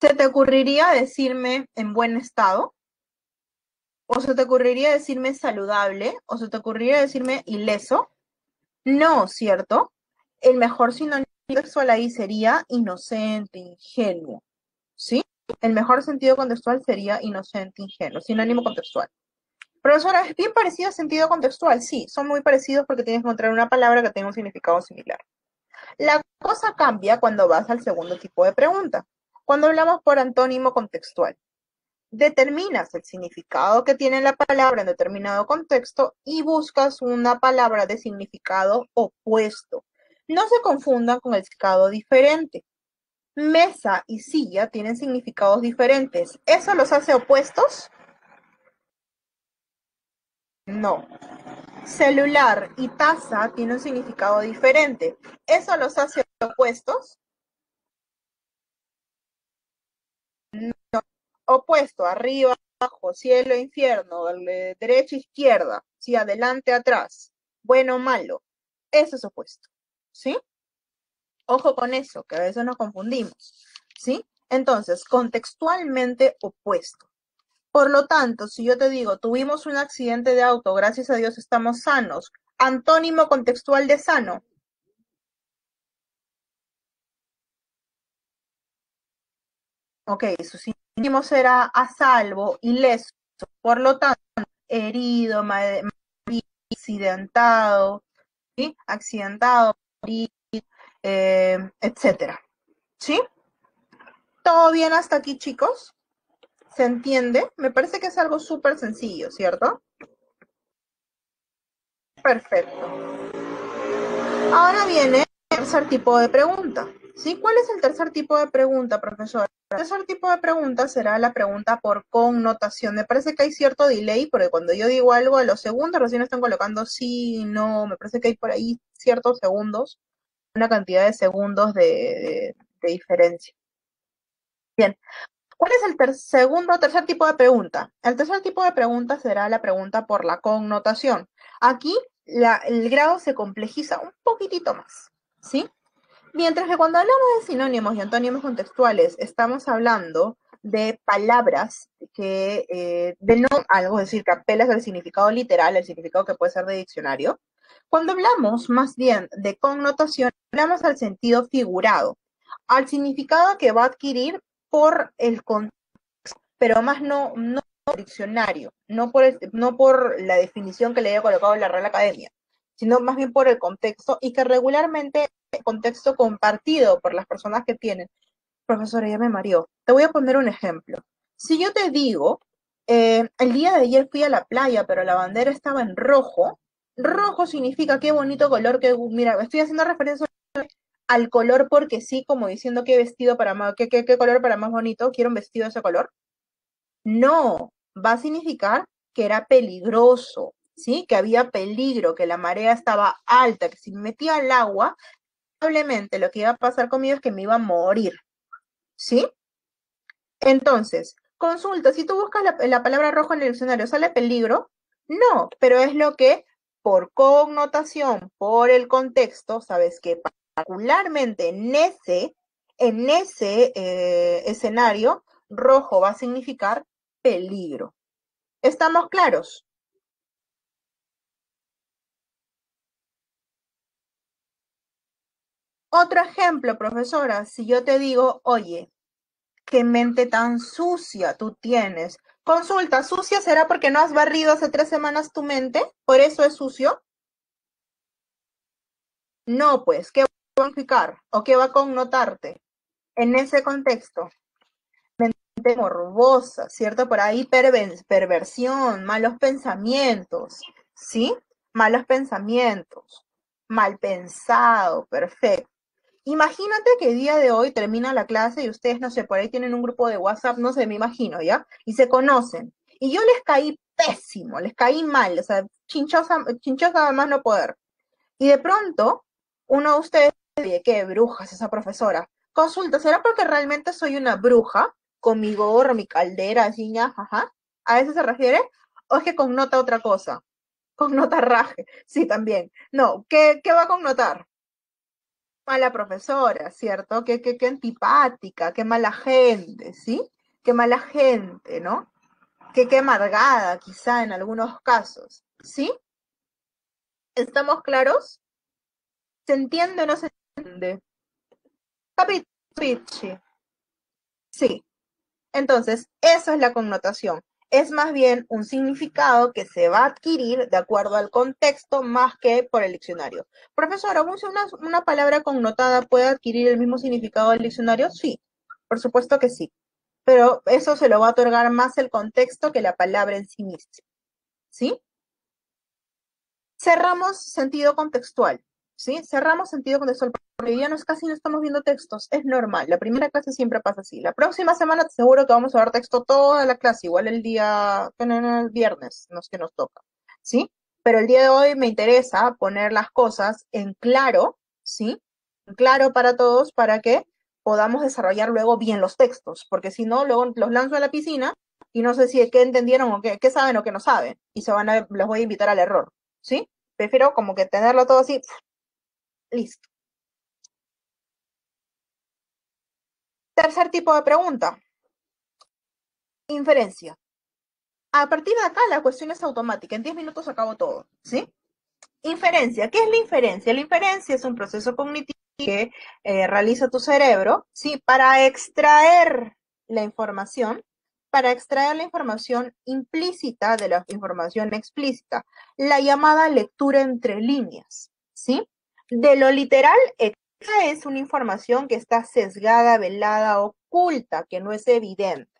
[SPEAKER 1] ¿Se te ocurriría decirme en buen estado? ¿O se te ocurriría decirme saludable? ¿O se te ocurriría decirme ileso? No, ¿cierto? El mejor sinónimo contextual ahí sería inocente, ingenuo. ¿Sí? El mejor sentido contextual sería inocente, ingenuo, sinónimo contextual. Profesora, ¿es bien parecido a sentido contextual? Sí, son muy parecidos porque tienes que encontrar una palabra que tenga un significado similar. La cosa cambia cuando vas al segundo tipo de pregunta. Cuando hablamos por antónimo contextual, determinas el significado que tiene la palabra en determinado contexto y buscas una palabra de significado opuesto. No se confundan con el significado diferente. Mesa y silla tienen significados diferentes. ¿Eso los hace opuestos? No. Celular y taza tienen un significado diferente. ¿Eso los hace opuestos? Opuesto, arriba, abajo, cielo, infierno, derecha, izquierda, sí, adelante, atrás, bueno, malo. Eso es opuesto, ¿sí? Ojo con eso, que a veces nos confundimos, ¿sí? Entonces, contextualmente opuesto. Por lo tanto, si yo te digo, tuvimos un accidente de auto, gracias a Dios estamos sanos, antónimo contextual de sano. Ok, su sinónimo será a salvo, ileso. Por lo tanto, herido, accidentado, ¿sí? Accidentado, etcétera. ¿Sí? ¿Todo bien hasta aquí, chicos? ¿Se entiende? Me parece que es algo súper sencillo, ¿cierto? Perfecto. Ahora viene el tercer tipo de pregunta. ¿Sí? ¿Cuál es el tercer tipo de pregunta, profesor? El tercer tipo de pregunta será la pregunta por connotación. Me parece que hay cierto delay, porque cuando yo digo algo a los segundos recién están colocando sí, no, me parece que hay por ahí ciertos segundos, una cantidad de segundos de diferencia. Bien, ¿cuál es el tercer tipo de pregunta? El tercer tipo de pregunta será la pregunta por la connotación. Aquí el grado se complejiza un poquitito más, ¿sí? Mientras que cuando hablamos de sinónimos y antónimos contextuales, estamos hablando de palabras que denotan algo, es decir, que apelas al significado literal, el significado que puede ser de diccionario. Cuando hablamos más bien de connotación, hablamos al sentido figurado, al significado que va a adquirir por el contexto, pero más no por el diccionario, no por la definición que le haya colocado en la Real Academia, sino más bien por el contexto y que regularmente el contexto compartido por las personas que tienen. Profesora, ya me mareó. Te voy a poner un ejemplo. Si yo te digo, el día de ayer fui a la playa, pero la bandera estaba en rojo, rojo significa qué bonito color, que mira, estoy haciendo referencia al color porque sí, como diciendo qué vestido para más, qué color para más bonito, quiero un vestido de ese color. No, va a significar que era peligroso, ¿sí? Que había peligro, que la marea estaba alta, que si me metía al agua, probablemente lo que iba a pasar conmigo es que me iba a morir, ¿sí? Entonces, consulta, si tú buscas la palabra rojo en el diccionario, ¿sale peligro? No, pero es lo que por connotación, por el contexto, sabes que particularmente en ese escenario, rojo va a significar peligro. ¿Estamos claros? Otro ejemplo, profesora, si yo te digo, oye, qué mente tan sucia tú tienes. Consulta, ¿sucia será porque no has barrido hace 3 semanas tu mente? ¿Por eso es sucio? No, pues, ¿qué va a significar o qué va a connotarte en ese contexto? Mente morbosa, ¿cierto? Por ahí perversión, malos pensamientos, ¿sí? Malos pensamientos, mal pensado, perfecto. Imagínate que el día de hoy termina la clase y ustedes, no sé, por ahí tienen un grupo de WhatsApp, no sé, me imagino, ¿ya? Y se conocen. Y yo les caí pésimo, les caí mal, o sea, chinchosa más no poder. Y de pronto, uno de ustedes, oye, qué bruja es esa profesora. Consulta, ¿será porque realmente soy una bruja? Con mi gorra, mi caldera, así, ña, ajá. ¿A eso se refiere? ¿O es que connota otra cosa? Connota raje, sí, también. No, ¿qué va a connotar? Mala profesora, ¿cierto? Qué antipática, qué mala gente, ¿sí? Qué mala gente, ¿no? Qué amargada, quizá en algunos casos, ¿sí? ¿Estamos claros? ¿Se entiende o no se entiende? Capichi. Sí. Entonces, eso es la connotación. Es más bien un significado que se va a adquirir de acuerdo al contexto más que por el diccionario. Profesora, ¿una palabra connotada puede adquirir el mismo significado del diccionario? Sí, por supuesto que sí. Pero eso se lo va a otorgar más el contexto que la palabra en sí misma. ¿Sí? Cerramos sentido contextual, ¿sí? Cerramos sentido contextual, porque ya casi no estamos viendo textos, es normal, la primera clase siempre pasa así. La próxima semana te aseguro que vamos a ver texto toda la clase, igual el día, el viernes, no es que nos toca, ¿sí? Pero el día de hoy me interesa poner las cosas en claro, ¿sí? En claro para todos, para que podamos desarrollar luego bien los textos, porque si no, luego los lanzo a la piscina y no sé si qué entendieron o qué saben o qué no saben, y los voy a invitar al error. ¿Sí? Prefiero como que tenerlo todo así, listo. Tercer tipo de pregunta, inferencia. A partir de acá la cuestión es automática, en 10 minutos acabo todo, ¿sí? Inferencia, ¿qué es la inferencia? La inferencia es un proceso cognitivo que realiza tu cerebro, ¿sí? Para extraer la información implícita de la información explícita, la llamada lectura entre líneas, ¿sí? De lo literal, esa es una información que está sesgada, velada, oculta, que no es evidente,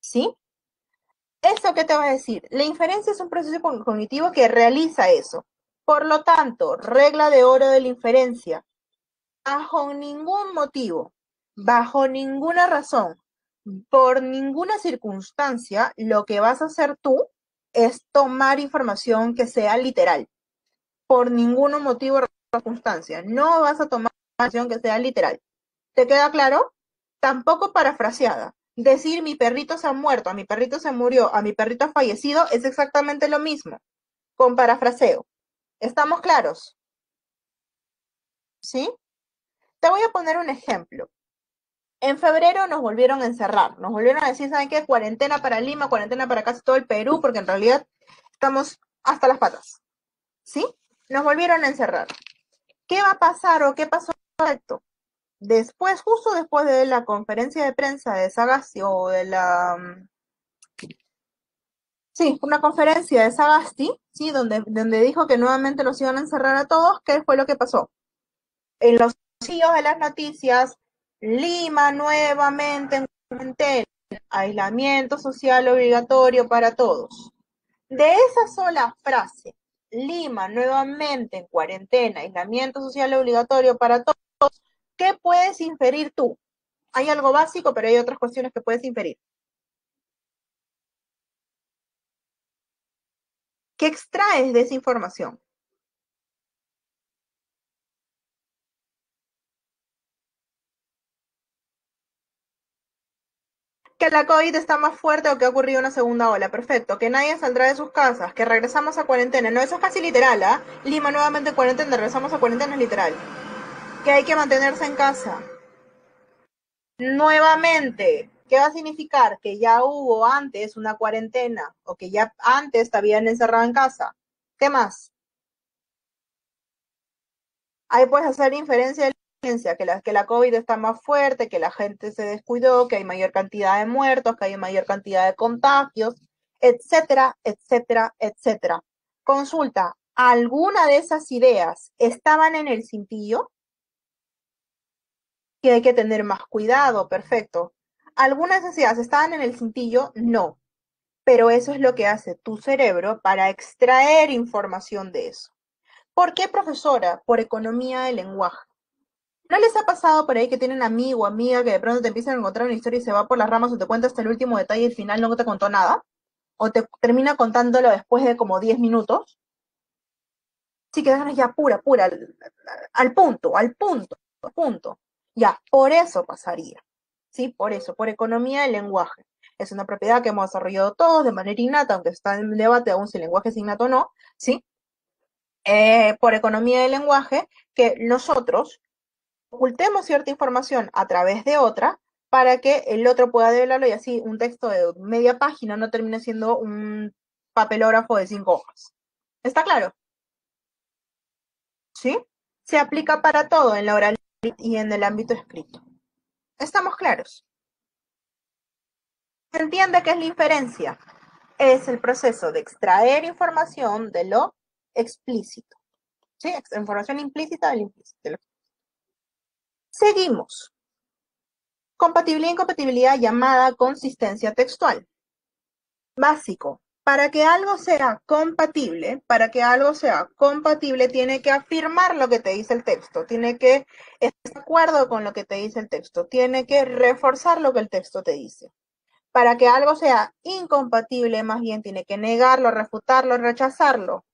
[SPEAKER 1] ¿sí? ¿Eso qué te va a decir? La inferencia es un proceso cognitivo que realiza eso. Por lo tanto, regla de oro de la inferencia, bajo ningún motivo, bajo ninguna razón, por ninguna circunstancia, lo que vas a hacer tú es tomar información que sea literal. Por ningún motivo o circunstancia. No vas a tomar información que sea literal. ¿Te queda claro? Tampoco parafraseada. Decir mi perrito se ha muerto, a mi perrito se murió, a mi perrito ha fallecido es exactamente lo mismo, con parafraseo. ¿Estamos claros? ¿Sí? Te voy a poner un ejemplo. En febrero nos volvieron a encerrar, nos volvieron a decir, ¿saben qué? Cuarentena para Lima, cuarentena para casi todo el Perú, porque en realidad estamos hasta las patas. ¿Sí? Nos volvieron a encerrar. ¿Qué va a pasar o qué pasó correcto? Después, justo después de la conferencia de prensa de Sagasti o de la sí, una conferencia de Sagasti, sí, donde dijo que nuevamente los iban a encerrar a todos, ¿qué fue lo que pasó? En los sillos de las noticias, Lima nuevamente en cuarentena, aislamiento social obligatorio para todos. De esa sola frase, Lima nuevamente en cuarentena, aislamiento social obligatorio para todos, ¿qué puedes inferir tú? Hay algo básico, pero hay otras cuestiones que puedes inferir. ¿Qué extraes de esa información? Que la COVID está más fuerte o que ha ocurrido una segunda ola, perfecto, que nadie saldrá de sus casas, que regresamos a cuarentena, no, eso es casi literal, ¿ah? ¿Eh? Lima nuevamente en cuarentena, regresamos a cuarentena es literal, que hay que mantenerse en casa. Nuevamente, ¿qué va a significar? Que ya hubo antes una cuarentena o que ya antes te habían encerrado en casa. ¿Qué más? Ahí puedes hacer inferencia que la COVID está más fuerte, que la gente se descuidó, que hay mayor cantidad de muertos, que hay mayor cantidad de contagios, etcétera, etcétera, etcétera. Consulta, ¿alguna de esas ideas estaban en el cintillo? Que hay que tener más cuidado, perfecto. ¿Algunas de esas ideas estaban en el cintillo? No, pero eso es lo que hace tu cerebro para extraer información de eso. ¿Por qué, profesora? Por economía del lenguaje. ¿No les ha pasado por ahí que tienen amigo o amiga que de pronto te empiezan a encontrar una historia y se va por las ramas o te cuenta hasta el último detalle y al final no te contó nada? ¿O te termina contándolo después de como 10 minutos? Sí, que ganas ya pura, al punto, al punto, al punto. Ya, por eso pasaría. ¿Sí? Por eso, por economía del lenguaje. Es una propiedad que hemos desarrollado todos de manera innata, aunque está en debate aún si el lenguaje es innato o no, ¿sí? Por economía del lenguaje, que nosotros ocultemos cierta información a través de otra para que el otro pueda develarlo y así un texto de media página no termine siendo un papelógrafo de 5 hojas. ¿Está claro? ¿Sí? Se aplica para todo en la oralidad y en el ámbito escrito. ¿Estamos claros? ¿Se entiende qué es la inferencia? Es el proceso de extraer información de lo explícito. ¿Sí? Información implícita del implícito. Seguimos. Compatibilidad e incompatibilidad llamada consistencia textual. Básico. Para que algo sea compatible, tiene que afirmar lo que te dice el texto, tiene que estar de acuerdo con lo que te dice el texto, tiene que reforzar lo que el texto te dice. Para que algo sea incompatible, más bien tiene que negarlo, refutarlo, rechazarlo.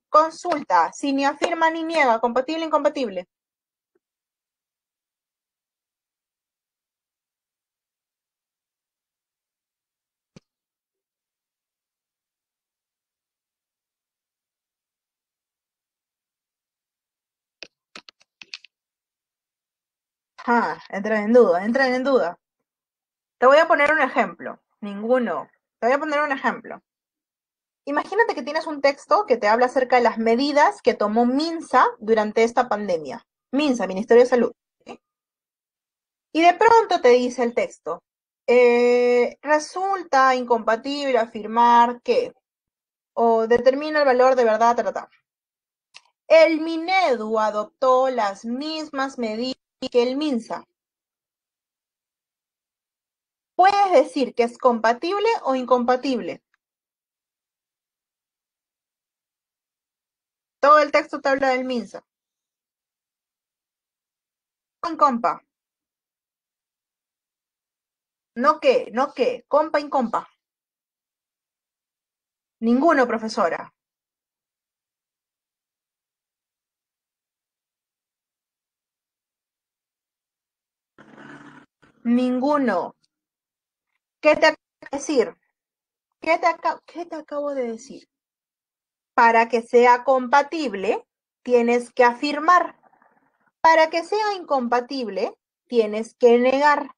[SPEAKER 1] Consulta, si ni afirma ni niega, compatible, incompatible. Entran en duda, entran en duda. Te voy a poner un ejemplo. Ninguno. Te voy a poner un ejemplo. Imagínate que tienes un texto que te habla acerca de las medidas que tomó MINSA durante esta pandemia. MINSA, Ministerio de Salud. ¿Sí? Y de pronto te dice el texto, resulta incompatible afirmar que, o determina el valor de verdad, el Minedu adoptó las mismas medidas que el MINSA. Puedes decir que es compatible o incompatible. Todo el texto te habla del MINSA. Con compa. No que, compa y compa. Ninguno, profesora. Ninguno. ¿Qué te acabo de decir? ¿Qué te acabo de decir? Para que sea compatible, tienes que afirmar. Para que sea incompatible, tienes que negar.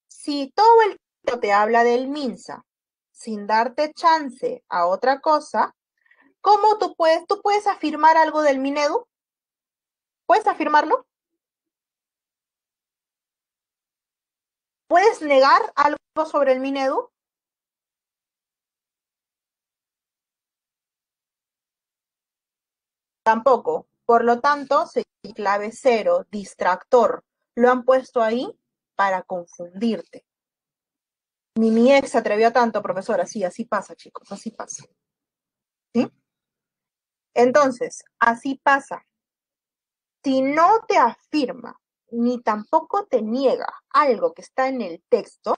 [SPEAKER 1] Si todo el texto te habla del MINSA sin darte chance a otra cosa, ¿cómo tú puedes afirmar algo del Minedu? ¿Puedes afirmarlo? ¿Puedes negar algo sobre el Minedu? Tampoco. Por lo tanto, clave cero, distractor. Lo han puesto ahí para confundirte. Ni mi ex se atrevió a tanto, profesora. Sí, así pasa, chicos, así pasa. ¿Sí? Entonces, así pasa. Si no te afirma ni tampoco te niega algo que está en el texto,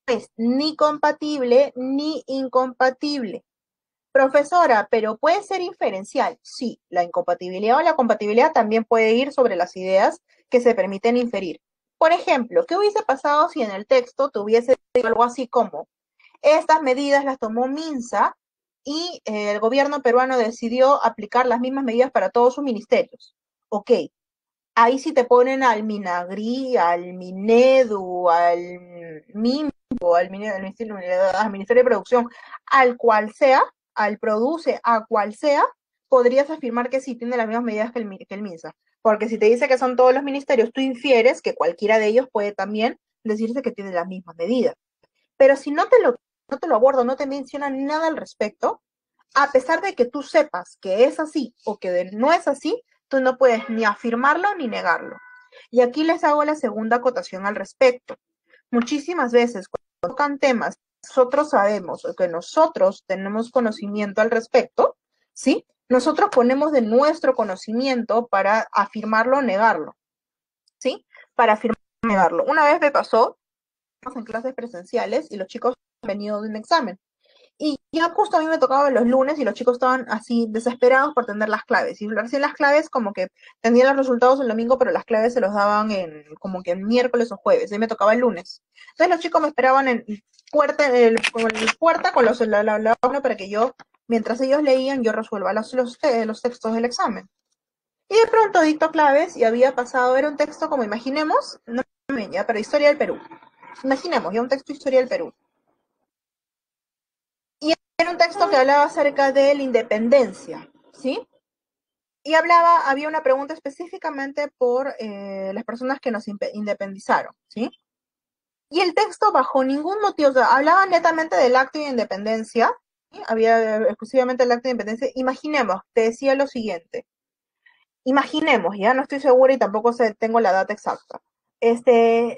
[SPEAKER 1] es ni compatible ni incompatible. Profesora, pero puede ser inferencial. Sí, la incompatibilidad o la compatibilidad también puede ir sobre las ideas que se permiten inferir. Por ejemplo, ¿qué hubiese pasado si en el texto tuviese algo así como estas medidas las tomó MINSA y el gobierno peruano decidió aplicar las mismas medidas para todos sus ministerios? Ok, ahí sí te ponen al Minagri, al Minedu, al MIMPO, al Ministerio de Producción, al cual sea, al produce, a cual sea, podrías afirmar que sí tiene las mismas medidas que el MINSA. Porque si te dice que son todos los ministerios, tú infieres que cualquiera de ellos puede también decirse que tiene las mismas medidas. Pero si no te lo aborda, no te menciona nada al respecto, a pesar de que tú sepas que es así o que no es así, tú no puedes ni afirmarlo ni negarlo. Y aquí les hago la segunda acotación al respecto. Muchísimas veces cuando tocan temas nosotros sabemos o que nosotros tenemos conocimiento al respecto, ¿sí? Nosotros ponemos de nuestro conocimiento para afirmarlo o negarlo, ¿sí? Para afirmarlo o negarlo. Una vez me pasó en clases presenciales y los chicos han venido de un examen. Y ya justo a mí me tocaba los lunes y los chicos estaban así desesperados por tener las claves. Y recién las claves como que tenían los resultados el domingo, pero las claves se los daban como que en miércoles o jueves. Y me tocaba el lunes. Entonces los chicos me esperaban en puerta con la para que yo, mientras ellos leían, yo resuelva los textos del examen. Y de pronto dicto claves y había pasado, era un texto como imaginemos, no, ya, pero historia del Perú. Imaginemos, ya un texto de historia del Perú. Y era un texto que hablaba acerca de la independencia, ¿sí? Y había una pregunta específicamente por las personas que nos independizaron, ¿sí? Y el texto bajo ningún motivo, o sea, hablaba netamente del acto de independencia, ¿sí? Había exclusivamente el acto de independencia. Imaginemos, te decía lo siguiente, imaginemos, ya no estoy segura y tampoco tengo la data exacta.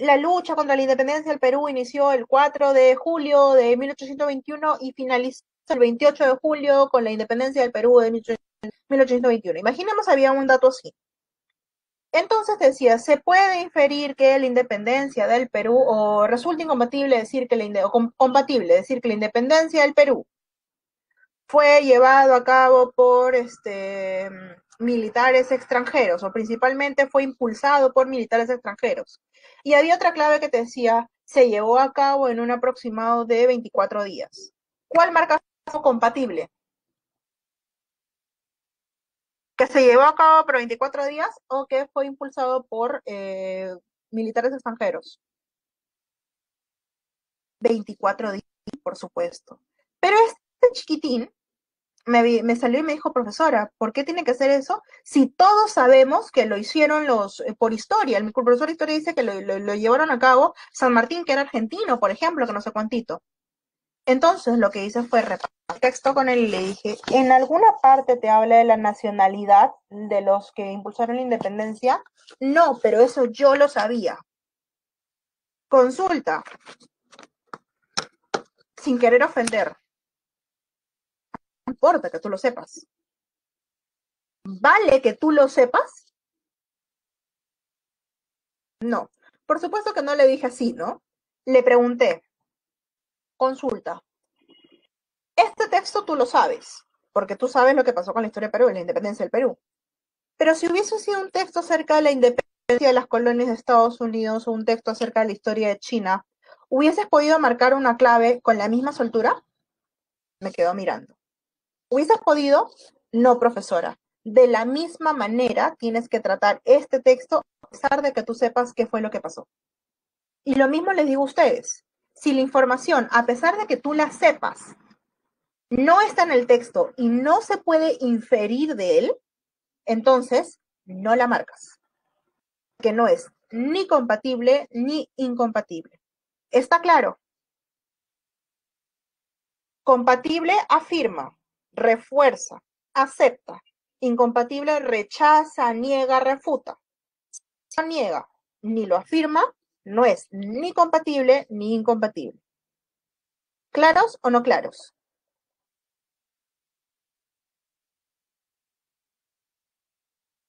[SPEAKER 1] La lucha contra la independencia del Perú inició el 4 de julio de 1821 y finalizó el 28 de julio con la independencia del Perú de 1821. Imaginemos había un dato así. Entonces decía, se puede inferir que la independencia del Perú, o resulta incompatible decir que compatible decir que la independencia del Perú fue llevado a cabo por militares extranjeros, o principalmente fue impulsado por militares extranjeros. Y había otra clave que te decía, se llevó a cabo en un aproximado de 24 días. ¿Cuál marca compatible? ¿Que se llevó a cabo por 24 días o que fue impulsado por militares extranjeros? 24 días, por supuesto. Pero este chiquitín me salió y me dijo, profesora, ¿por qué tiene que hacer eso? Si todos sabemos que lo hicieron por historia. El profesor de historia dice que lo llevaron a cabo San Martín, que era argentino, por ejemplo, que no sé cuántito. Entonces lo que hice fue repasar el texto con él y le dije, ¿en alguna parte te habla de la nacionalidad de los que impulsaron la independencia? No, pero eso yo lo sabía. Consulta, sin querer ofender. No importa que tú lo sepas. ¿Vale que tú lo sepas? No. Por supuesto que no le dije así, ¿no? Le pregunté, consulta, este texto tú lo sabes, porque tú sabes lo que pasó con la historia de Perú y la independencia del Perú. Pero si hubiese sido un texto acerca de la independencia de las colonias de Estados Unidos o un texto acerca de la historia de China, ¿hubieses podido marcar una clave con la misma soltura? Me quedó mirando. ¿Hubieses podido? No, profesora. De la misma manera tienes que tratar este texto a pesar de que tú sepas qué fue lo que pasó. Y lo mismo les digo a ustedes. Si la información, a pesar de que tú la sepas, no está en el texto y no se puede inferir de él, entonces no la marcas. Que no es ni compatible ni incompatible. ¿Está claro? Compatible afirma, refuerza, acepta. Incompatible rechaza, niega, refuta. Si no niega ni lo afirma, no es ni compatible ni incompatible. ¿Claros o no claros?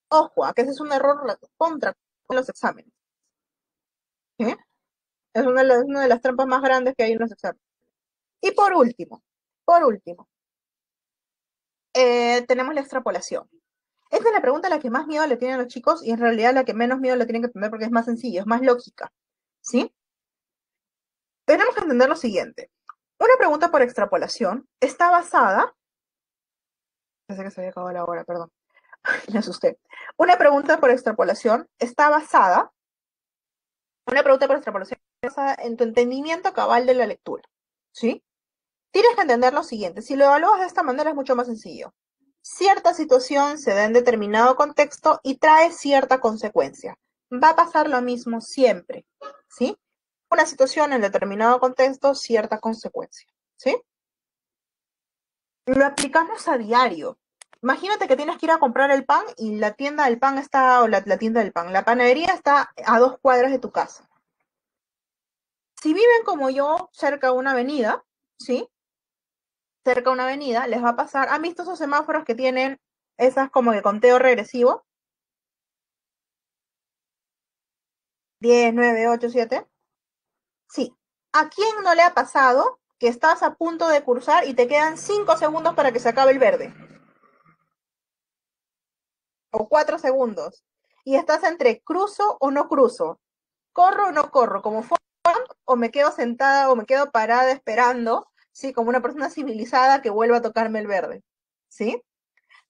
[SPEAKER 1] Ojo, que ese es un error contra los exámenes. ¿Eh? Es una de las trampas más grandes que hay en los exámenes. Y por último, tenemos la extrapolación. Esta es la pregunta a la que más miedo le tienen los chicos y en realidad la que menos miedo le tienen que tener porque es más sencillo, es más lógica. ¿Sí? Tenemos que entender lo siguiente. Una pregunta por extrapolación está basada. Pensé que se había acabado la hora, perdón. Me asusté. Una pregunta por extrapolación está basada. Una pregunta por extrapolación está basada en tu entendimiento cabal de la lectura. ¿Sí? Tienes que entender lo siguiente. Si lo evalúas de esta manera es mucho más sencillo. cierta situación se da en determinado contexto y trae cierta consecuencia. Va a pasar lo mismo siempre, ¿sí? Una situación en determinado contexto, cierta consecuencia, ¿sí? Lo aplicamos a diario. Imagínate que tienes que ir a comprar el pan y la tienda del pan está, o la tienda del pan, la panadería está a 2 cuadras de tu casa. Si viven como yo cerca de una avenida, ¿sí? Cerca de una avenida, les va a pasar. ¿Han visto esos semáforos que tienen esas como de conteo regresivo? 10, 9, 8, 7. Sí. ¿A quién no le ha pasado que estás a punto de cruzar y te quedan 5 segundos para que se acabe el verde? O 4 segundos. Y estás entre cruzo o no cruzo. Corro o no corro. Como o me quedo sentada o me quedo parada esperando, ¿sí? Como una persona civilizada que vuelva a tocarme el verde. ¿Sí?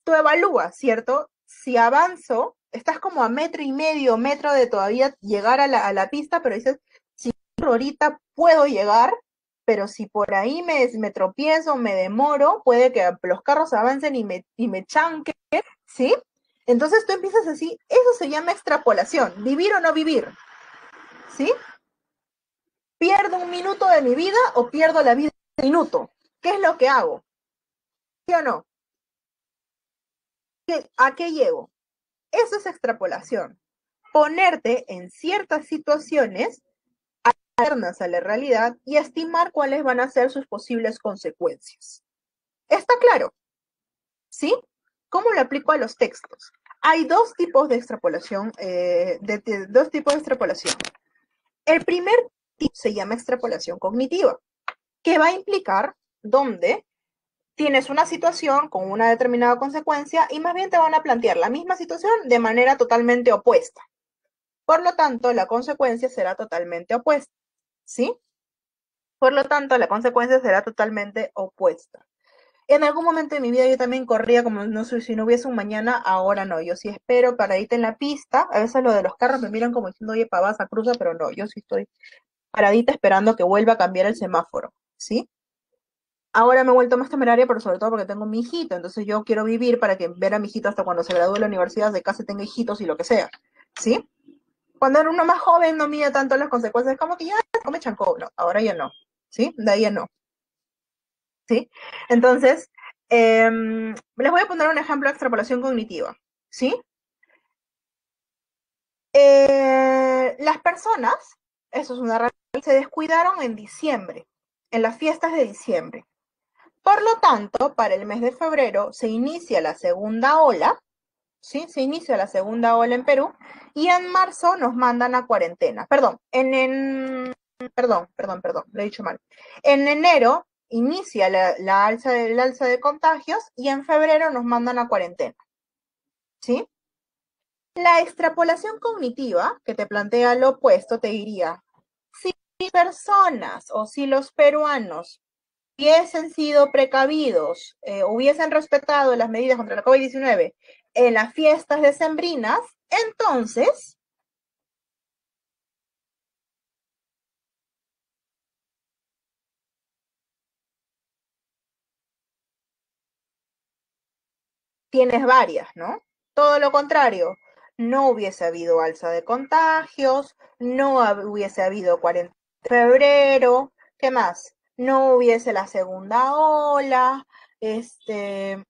[SPEAKER 1] Tú evalúas, ¿cierto? Si avanzo, estás como a metro y medio, metro de todavía llegar a la pista, pero dices, si ahorita puedo llegar, pero si por ahí me tropiezo, me demoro, puede que los carros avancen y me chanquen, ¿sí? Entonces tú empiezas así, eso se llama extrapolación, vivir o no vivir, ¿sí? ¿Pierdo un minuto de mi vida o pierdo la vida de un minuto? ¿Qué es lo que hago? ¿Sí o no? ¿A qué llego? Eso es extrapolación. Ponerte en ciertas situaciones alternas a la realidad y estimar cuáles van a ser sus posibles consecuencias. ¿Está claro? ¿Sí? ¿Cómo lo aplico a los textos? Hay dos tipos de extrapolación, dos tipos de extrapolación. El primer tipo se llama extrapolación cognitiva, que va a implicar donde tienes una situación con una determinada consecuencia y más bien te van a plantear la misma situación de manera totalmente opuesta. Por lo tanto, la consecuencia será totalmente opuesta, ¿sí? Por lo tanto, la consecuencia será totalmente opuesta. En algún momento de mi vida yo también corría como no sé si no hubiese un mañana, ahora no. Yo sí espero paradita en la pista. A veces lo de los carros me miran como diciendo, oye, pavasa, cruza, pero no, yo sí estoy paradita esperando que vuelva a cambiar el semáforo, ¿sí? Ahora me he vuelto más temeraria, pero sobre todo porque tengo mi hijito, entonces yo quiero vivir para que ver a mi hijito hasta cuando se gradúe de la universidad, de casa tenga hijitos y lo que sea, ¿sí? Cuando era uno más joven no mide tanto las consecuencias, como que ya come chancó, no, ahora ya no, ¿sí? De ahí ya no, ¿sí? Entonces, les voy a poner un ejemplo de extrapolación cognitiva, ¿sí? Las personas, eso es una realidad, se descuidaron en diciembre, en las fiestas de diciembre. Por lo tanto, para el mes de febrero se inicia la segunda ola, ¿sí? Se inicia la segunda ola en Perú y en marzo nos mandan a cuarentena. Perdón, lo he dicho mal. En enero inicia el alza de contagios y en febrero nos mandan a cuarentena, ¿sí? La extrapolación cognitiva, que te plantea lo opuesto, te diría, si personas o si los peruanos hubiesen sido precavidos, hubiesen respetado las medidas contra la COVID-19 en las fiestas decembrinas, entonces tienes varias, ¿no? Todo lo contrario, no hubiese habido alza de contagios, no hubiese habido 40 de febrero, ¿qué más? No hubiese la segunda ola, este,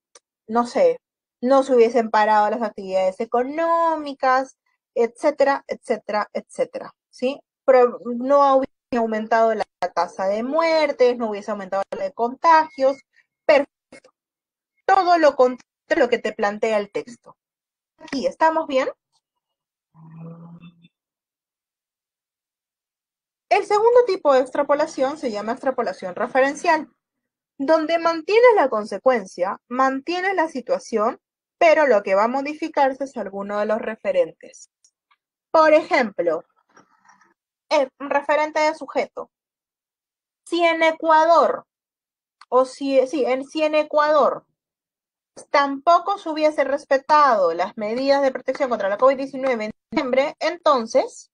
[SPEAKER 1] no sé, no se hubiesen parado las actividades económicas, etcétera, etcétera, etcétera, ¿sí? Pero no hubiese aumentado la tasa de muertes, no hubiese aumentado la de contagios, pero todo lo contrario a lo que te plantea el texto. Aquí, ¿estamos bien? El segundo tipo de extrapolación se llama extrapolación referencial, donde mantienes la consecuencia, mantienes la situación, pero lo que va a modificarse es alguno de los referentes. Por ejemplo, referente de sujeto. Si en Ecuador, si en Ecuador tampoco se hubiese respetado las medidas de protección contra la COVID-19 en diciembre, entonces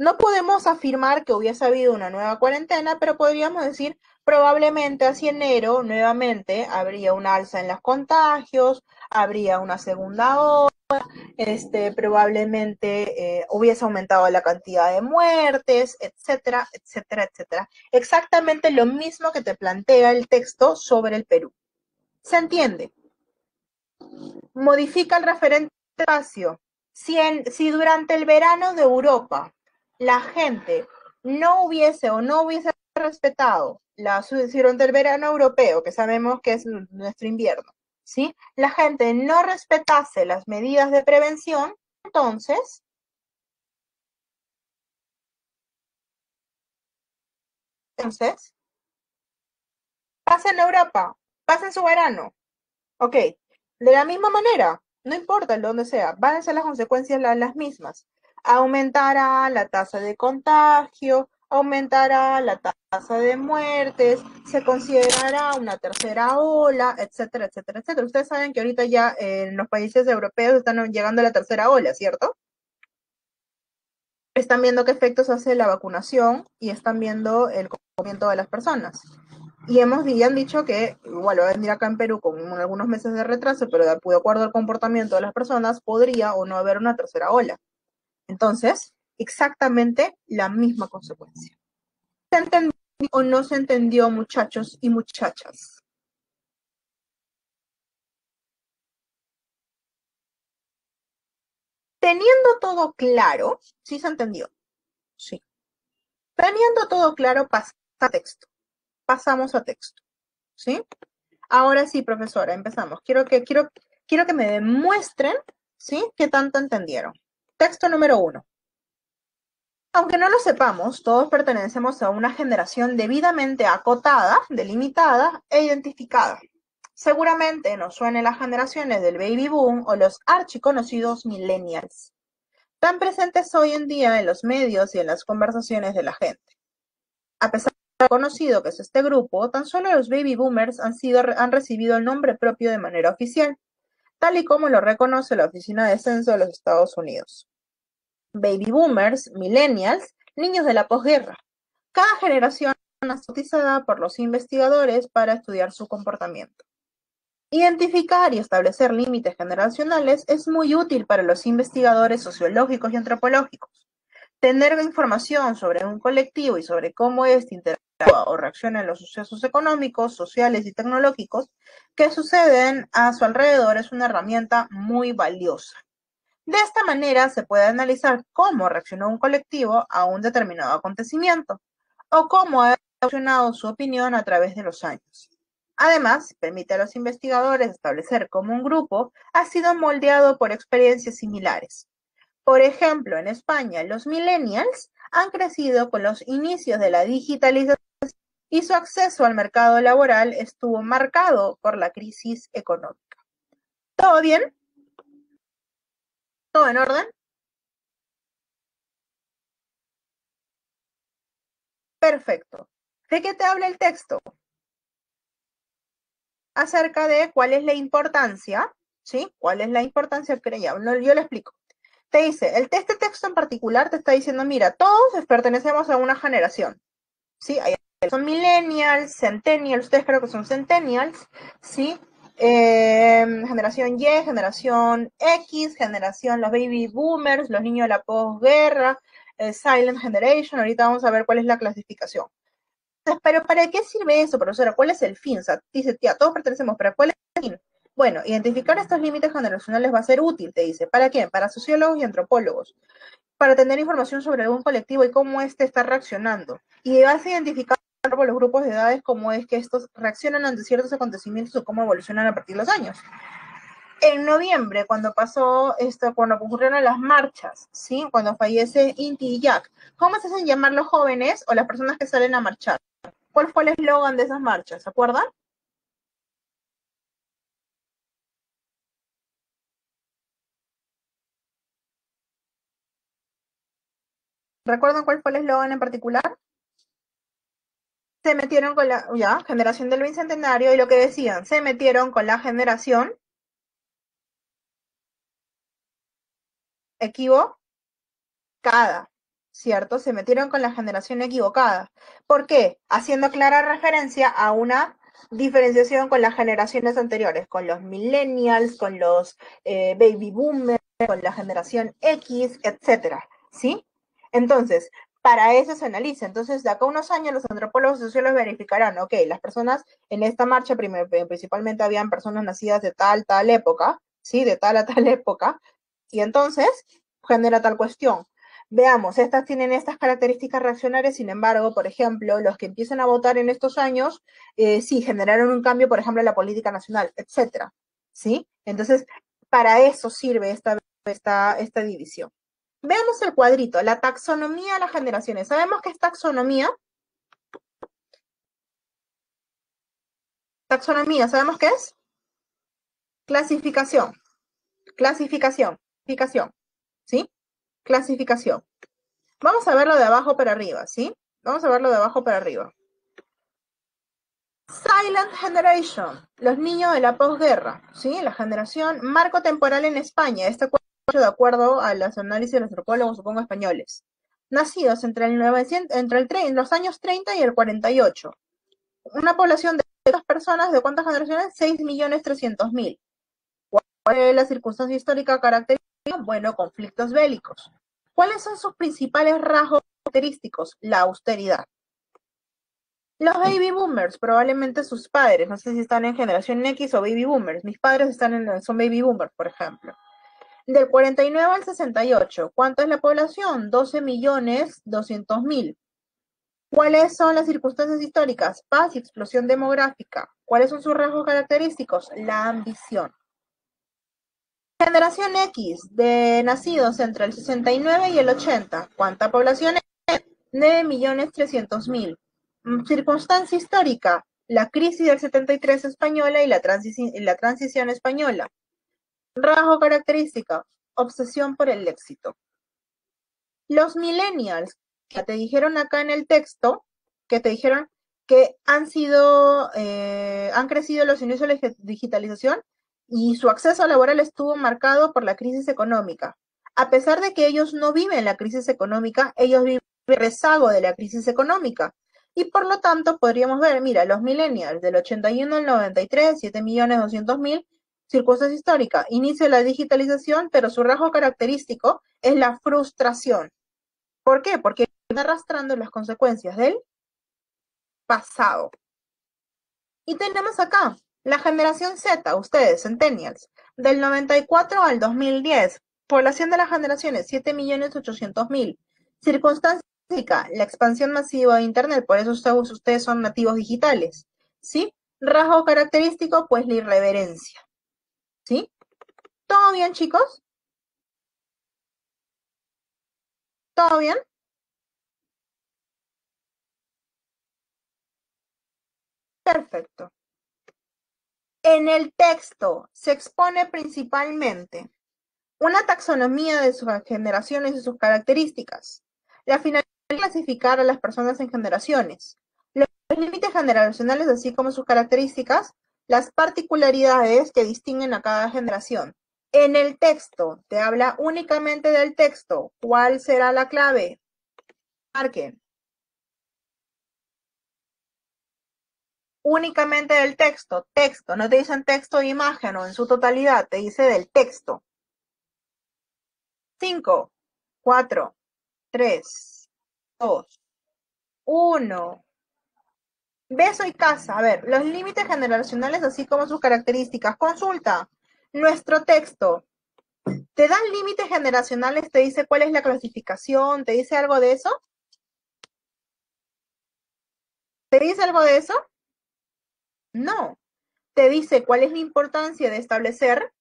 [SPEAKER 1] No podemos afirmar que hubiese habido una nueva cuarentena, pero podríamos decir probablemente hacia enero nuevamente habría un alza en los contagios, habría una segunda ola, probablemente hubiese aumentado la cantidad de muertes, etcétera, etcétera, etcétera. Exactamente lo mismo que te plantea el texto sobre el Perú. ¿Se entiende? Modifica el referente espacio. Si durante el verano de Europa la gente no hubiese respetado si durante el verano europeo, que sabemos que es nuestro invierno, ¿sí? La gente no respetase las medidas de prevención, entonces, entonces, pasa en Europa, pasa en su verano, ok, de la misma manera, no importa el dónde sea, van a ser las consecuencias las mismas. Aumentará la tasa de contagio, aumentará la tasa de muertes, se considerará una tercera ola, etcétera, etcétera, etcétera. Ustedes saben que ahorita ya en los países europeos están llegando a la tercera ola, ¿cierto? Están viendo qué efectos hace la vacunación y están viendo el comportamiento de las personas. Y han dicho que, igual va a venir acá en Perú con algunos meses de retraso, pero de acuerdo al comportamiento de las personas, podría o no haber una tercera ola. Entonces, exactamente la misma consecuencia. ¿Se entendió o no se entendió, muchachos y muchachas? Teniendo todo claro, ¿sí se entendió? Sí. Teniendo todo claro, pasamos a texto, ¿sí? Ahora sí, profesora, empezamos. Quiero que me demuestren, ¿sí? ¿Qué tanto entendieron? Texto número 1. Aunque no lo sepamos, todos pertenecemos a una generación debidamente acotada, delimitada e identificada. Seguramente nos suenen las generaciones del baby boom o los archiconocidos millennials, tan presentes hoy en día en los medios y en las conversaciones de la gente. A pesar de lo conocido que es este grupo, tan solo los baby boomers han recibido el nombre propio de manera oficial, tal y como lo reconoce la Oficina de Censo de los Estados Unidos. Baby boomers, millennials, niños de la posguerra. Cada generación es bautizada por los investigadores para estudiar su comportamiento. Identificar y establecer límites generacionales es muy útil para los investigadores sociológicos y antropológicos. Tener información sobre un colectivo y sobre cómo éste interactúa o reacciona en los sucesos económicos, sociales y tecnológicos que suceden a su alrededor es una herramienta muy valiosa. De esta manera se puede analizar cómo reaccionó un colectivo a un determinado acontecimiento o cómo ha evolucionado su opinión a través de los años. Además, permite a los investigadores establecer cómo un grupo ha sido moldeado por experiencias similares. Por ejemplo, en España, los millennials han crecido con los inicios de la digitalización y su acceso al mercado laboral estuvo marcado por la crisis económica. ¿Todo bien? ¿Todo en orden? Perfecto. ¿De qué te habla el texto? Acerca de cuál es la importancia, ¿sí? ¿Cuál es la importancia? Yo le explico. Te dice, este texto en particular te está diciendo, mira, todos pertenecemos a una generación, ¿sí? Son millennials, centennials, ustedes creo que son centennials, ¿sí? Generación Y, generación X, generación los baby boomers, los niños de la posguerra, silent generation, ahorita vamos a ver cuál es la clasificación. Pero ¿para qué sirve eso, profesora? ¿Cuál es el fin? O sea, dice, tía, todos pertenecemos, pero ¿cuál es el fin? Bueno, identificar estos límites generacionales va a ser útil, te dice. ¿Para quién? Para sociólogos y antropólogos. Para tener información sobre algún colectivo y cómo éste está reaccionando. Y vas a identificar por los grupos de edades cómo es que estos reaccionan ante ciertos acontecimientos o cómo evolucionan a partir de los años. En noviembre, cuando pasó esto, cuando ocurrieron las marchas, ¿sí? Cuando fallece Inti y Jack, ¿cómo se hacen llamar los jóvenes o las personas que salen a marchar? ¿Cuál fue el eslogan de esas marchas? ¿Se acuerdan? ¿Recuerdan cuál fue el eslogan en particular? Se metieron con la generación del bicentenario y lo que decían, se metieron con la generación equivocada, ¿cierto? Se metieron con la generación equivocada. ¿Por qué? Haciendo clara referencia a una diferenciación con las generaciones anteriores, con los millennials, con los baby boomers, con la generación X, etcétera, ¿sí? Entonces, para eso se analiza. Entonces, de acá a unos años los antropólogos y sociólogos verificarán, ok, las personas en esta marcha principalmente habían personas nacidas de tal época, ¿sí? De tal a tal época, y entonces genera tal cuestión. Veamos, estas tienen estas características reaccionarias, sin embargo, por ejemplo, los que empiezan a votar en estos años, sí, generaron un cambio, por ejemplo, en la política nacional, etcétera, ¿sí? Entonces, para eso sirve esta división. Veamos el cuadrito, la taxonomía de las generaciones. ¿Sabemos qué es taxonomía? Taxonomía, ¿sabemos qué es? Clasificación, clasificación, ¿sí? Clasificación. Vamos a verlo de abajo para arriba, ¿sí? Vamos a verlo de abajo para arriba. Silent Generation, los niños de la posguerra, ¿sí? La generación marco temporal en España, este cuadro de acuerdo a los análisis de los antropólogos, supongo, españoles. Nacidos entre los años 30 y el 48. Una población de estas personas, ¿de cuántas generaciones? 6.300.000. ¿Cuál es la circunstancia histórica característica? Bueno, conflictos bélicos. ¿Cuáles son sus principales rasgos característicos? La austeridad. Los baby boomers, probablemente sus padres, no sé si están en generación X o baby boomers. Mis padres son baby boomers, por ejemplo. Del 49 al 68, ¿cuánto es la población? 12.200.000. ¿Cuáles son las circunstancias históricas? Paz y explosión demográfica. ¿Cuáles son sus rasgos característicos? La ambición. Generación X, de nacidos entre el 69 y el 80. ¿Cuánta población es? 9.300.000. Circunstancia histórica, la crisis del 73 española y la transición española. Rasgo característica, obsesión por el éxito. Los millennials, que te dijeron acá en el texto, que te dijeron que han crecido los inicios de la digitalización y su acceso laboral estuvo marcado por la crisis económica. A pesar de que ellos no viven la crisis económica, ellos viven el rezago de la crisis económica. Y por lo tanto, podríamos ver, mira, los millennials del 81 al 93, 7.200.000, circunstancia histórica, inicio de la digitalización, pero su rasgo característico es la frustración. ¿Por qué? Porque están arrastrando las consecuencias del pasado. Y tenemos acá la generación Z, ustedes, centennials, del 94 al 2010. Población de las generaciones, 7.800.000. Circunstancia física, la expansión masiva de Internet, por eso ustedes son nativos digitales. ¿Sí? Rasgo característico, pues la irreverencia. ¿Sí? ¿Todo bien, chicos? ¿Todo bien? Perfecto. En el texto se expone principalmente una taxonomía de sus generaciones y sus características. La finalidad es clasificar a las personas en generaciones. Los límites generacionales, así como sus características, las particularidades que distinguen a cada generación. En el texto, te habla únicamente del texto. ¿Cuál será la clave? Marquen. Únicamente del texto. Texto. No te dicen texto e imagen o en su totalidad. Te dice del texto. 5, 4, 3, 2, 1. Beso y casa. A ver, los límites generacionales, así como sus características. Consulta. Nuestro texto. ¿Te dan límites generacionales? ¿Te dice cuál es la clasificación? ¿Te dice algo de eso? ¿Te dice algo de eso? No. Te dice cuál es la importancia de establecer,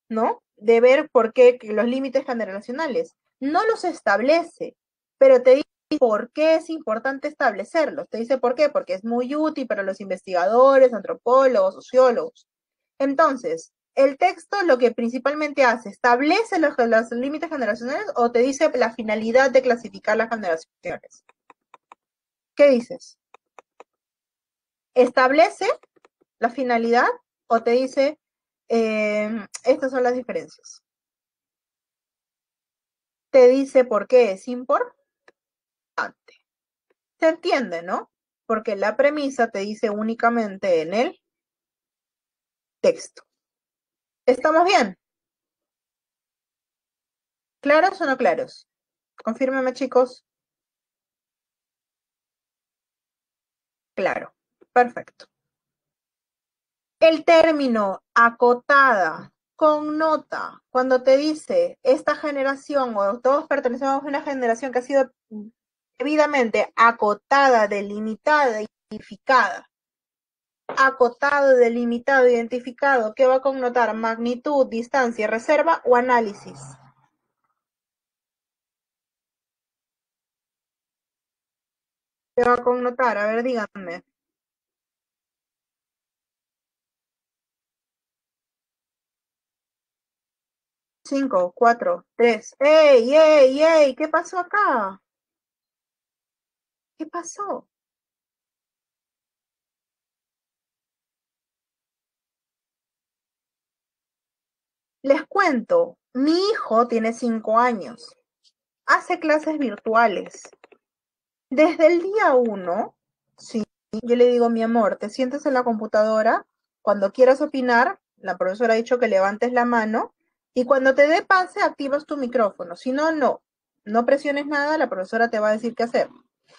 [SPEAKER 1] ¿no? De ver por qué los límites generacionales. No los establece, pero te dice por qué es importante establecerlos. Te dice por qué, porque es muy útil para los investigadores, antropólogos, sociólogos. Entonces, el texto lo que principalmente hace, establece los límites generacionales o te dice la finalidad de clasificar las generaciones. ¿Qué dices? ¿Establece la finalidad o te dice estas son las diferencias? Te dice por qué es impor. Se entiende, ¿no? Porque la premisa te dice únicamente en el texto. ¿Estamos bien? ¿Claros o no claros? Confírmeme, chicos. Claro. Perfecto. El término acotada connota cuando te dice esta generación o todos pertenecemos a una generación que ha sido debidamente acotada, delimitada, identificada. Acotado, delimitado, identificado, ¿qué va a connotar? Magnitud, distancia, reserva o análisis. ¿Qué va a connotar? A ver, díganme. 5, 4, 3. ¡Ey, ey, ey! ¿Qué pasó acá? ¿Qué pasó? Les cuento, mi hijo tiene 5 años, hace clases virtuales. Desde el día 1, sí, yo le digo, mi amor, te sientes en la computadora, cuando quieras opinar, la profesora ha dicho que levantes la mano, y cuando te dé pase, activas tu micrófono. Si no, no. No presiones nada, la profesora te va a decir qué hacer.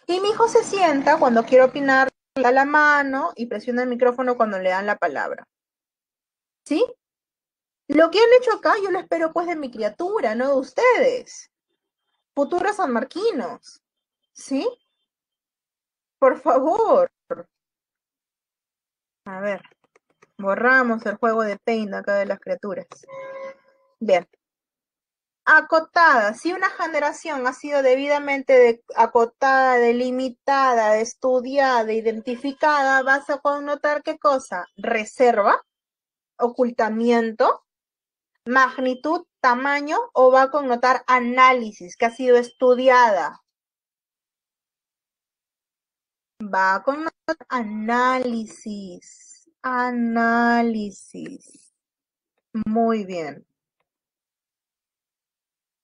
[SPEAKER 1] Y mi hijo se sienta cuando quiere opinar, le da la mano y presiona el micrófono cuando le dan la palabra. ¿Sí? Lo que han hecho acá, yo lo espero pues de mi criatura, no de ustedes. Futuros sanmarquinos. ¿Sí? Por favor. A ver, borramos el juego de Paint acá de las criaturas. Bien. Acotada. Si una generación ha sido debidamente acotada, delimitada, estudiada, identificada, vas a connotar qué cosa? Reserva, ocultamiento, magnitud, tamaño, o va a connotar análisis, que ha sido estudiada. Va a connotar análisis. Análisis. Muy bien.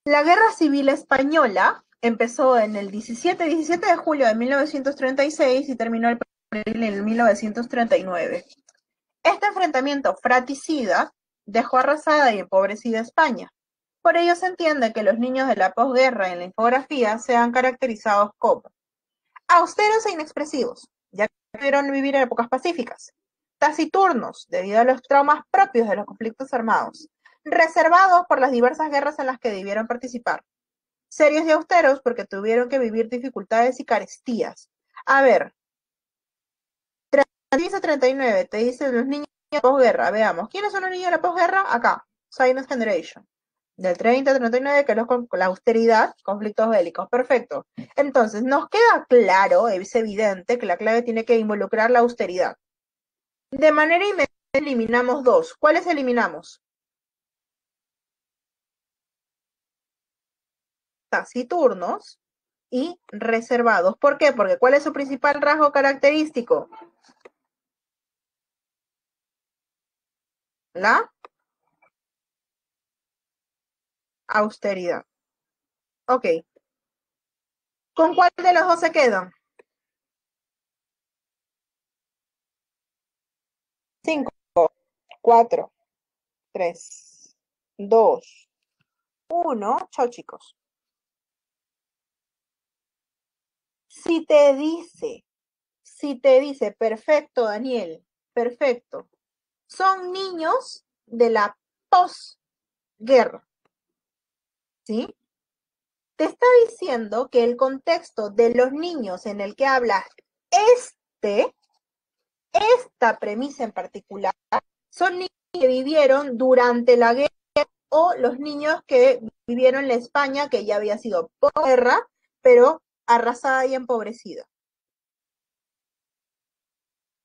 [SPEAKER 1] La Guerra Civil Española empezó en el 17 de julio de 1936 y terminó en 1939. Este enfrentamiento fratricida dejó arrasada y empobrecida a España. Por ello se entiende que los niños de la posguerra en la infografía sean caracterizados como austeros e inexpresivos, ya que pudieron vivir en épocas pacíficas; taciturnos, debido a los traumas propios de los conflictos armados; reservados por las diversas guerras en las que debieron participar; serios y austeros porque tuvieron que vivir dificultades y carestías. A ver, 39 te dicen los niños de la posguerra. Veamos, ¿quiénes son los niños de la posguerra? Acá, Silent Generation. Del 30 al 39, que es con la austeridad, conflictos bélicos. Perfecto. Entonces, nos queda claro, es evidente, que la clave tiene que involucrar la austeridad. De manera inmediata eliminamos dos. ¿Cuáles eliminamos? Taciturnos y reservados. ¿Por qué? Porque ¿cuál es su principal rasgo característico? La austeridad. Ok. ¿Con cuál de los dos se quedan? 5, 4, 3, 2, 1. Chao, chicos. Si te dice, perfecto, Daniel, perfecto, son niños de la posguerra, ¿sí? Te está diciendo que el contexto de los niños en el que habla este, esta premisa en particular, son niños que vivieron durante la guerra o los niños que vivieron en la España que ya había sido posguerra, pero arrasada y empobrecida.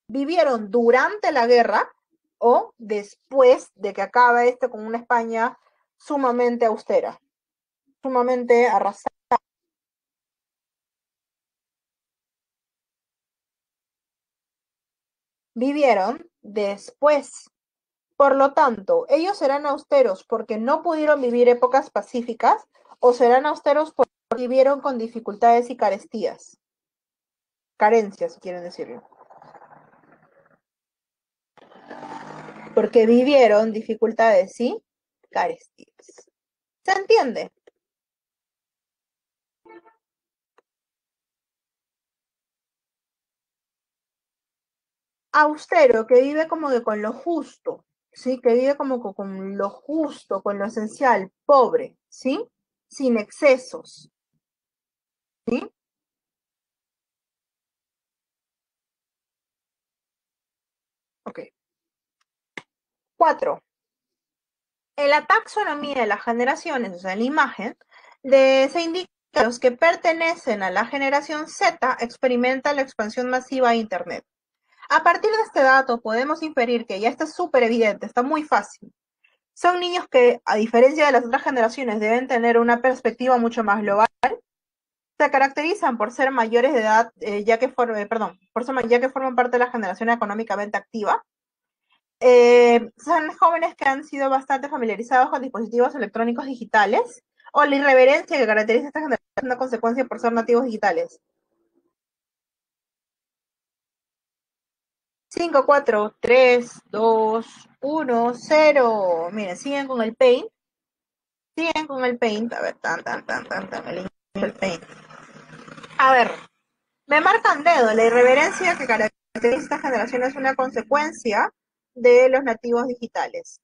[SPEAKER 1] Vivieron durante la guerra o después de que acaba esto con una España sumamente austera, sumamente arrasada. Vivieron después. Por lo tanto, ellos serán austeros porque no pudieron vivir épocas pacíficas o serán austeros porque vivieron con dificultades y carestías. carencia, si quieren decirlo. Porque vivieron dificultades y carestías. ¿Se entiende? Austero, que vive como que con lo justo, ¿sí? Que vive como que con lo justo, con lo esencial, pobre, ¿sí? Sin excesos, ¿sí? Ok. 4. En la taxonomía de las generaciones, o sea, en la imagen, se indica que los que pertenecen a la generación Z experimentan la expansión masiva de Internet. A partir de este dato podemos inferir que ya está súper evidente, está muy fácil. Son niños que, a diferencia de las otras generaciones, deben tener una perspectiva mucho más global. Se caracterizan por ser mayores de edad, ya que forman parte de la generación económicamente activa. Son jóvenes que han sido bastante familiarizados con dispositivos electrónicos digitales, o la irreverencia que caracteriza a esta generación es una consecuencia por ser nativos digitales. 5, 4, 3, 2, 1, 0. Miren, siguen con el paint. Siguen con el paint. A ver, el paint. A ver, me marcan dedo. La irreverencia que caracteriza esta generación es una consecuencia de los nativos digitales.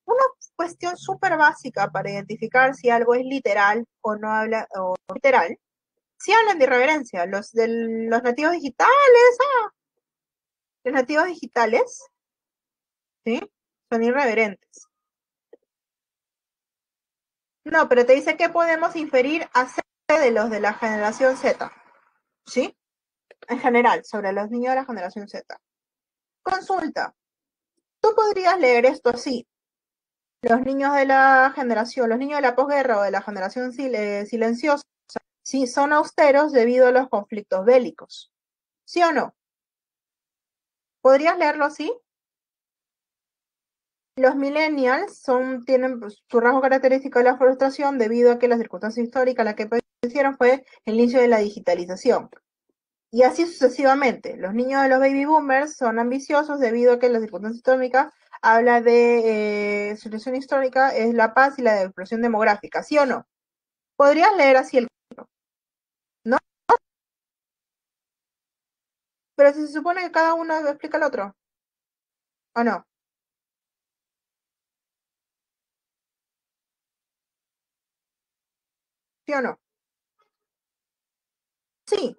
[SPEAKER 1] Una cuestión súper básica para identificar si algo es literal o no habla o literal. Si hablan de irreverencia, los nativos digitales, los nativos digitales, ¿sí? Son irreverentes. No, pero te dice que podemos inferir acerca de los de la generación Z, ¿sí? En general, sobre los niños de la generación Z. Consulta. Tú podrías leer esto así. Los niños de la generación, los niños de la posguerra o de la generación silenciosa, sí, son austeros debido a los conflictos bélicos. ¿Sí o no? ¿Podrías leerlo así? Los millennials tienen su rasgo característico de la frustración debido a que la circunstancia histórica a la que padecieron fue el inicio de la digitalización. Y así sucesivamente. Los niños de los baby boomers son ambiciosos debido a que la circunstancia histórica habla de situación histórica, es la paz y la explosión demográfica. ¿Sí o no? ¿Podrías leer así el... ¿No? Pero si se supone que cada uno explica el otro. ¿O no? ¿Sí o no? Sí,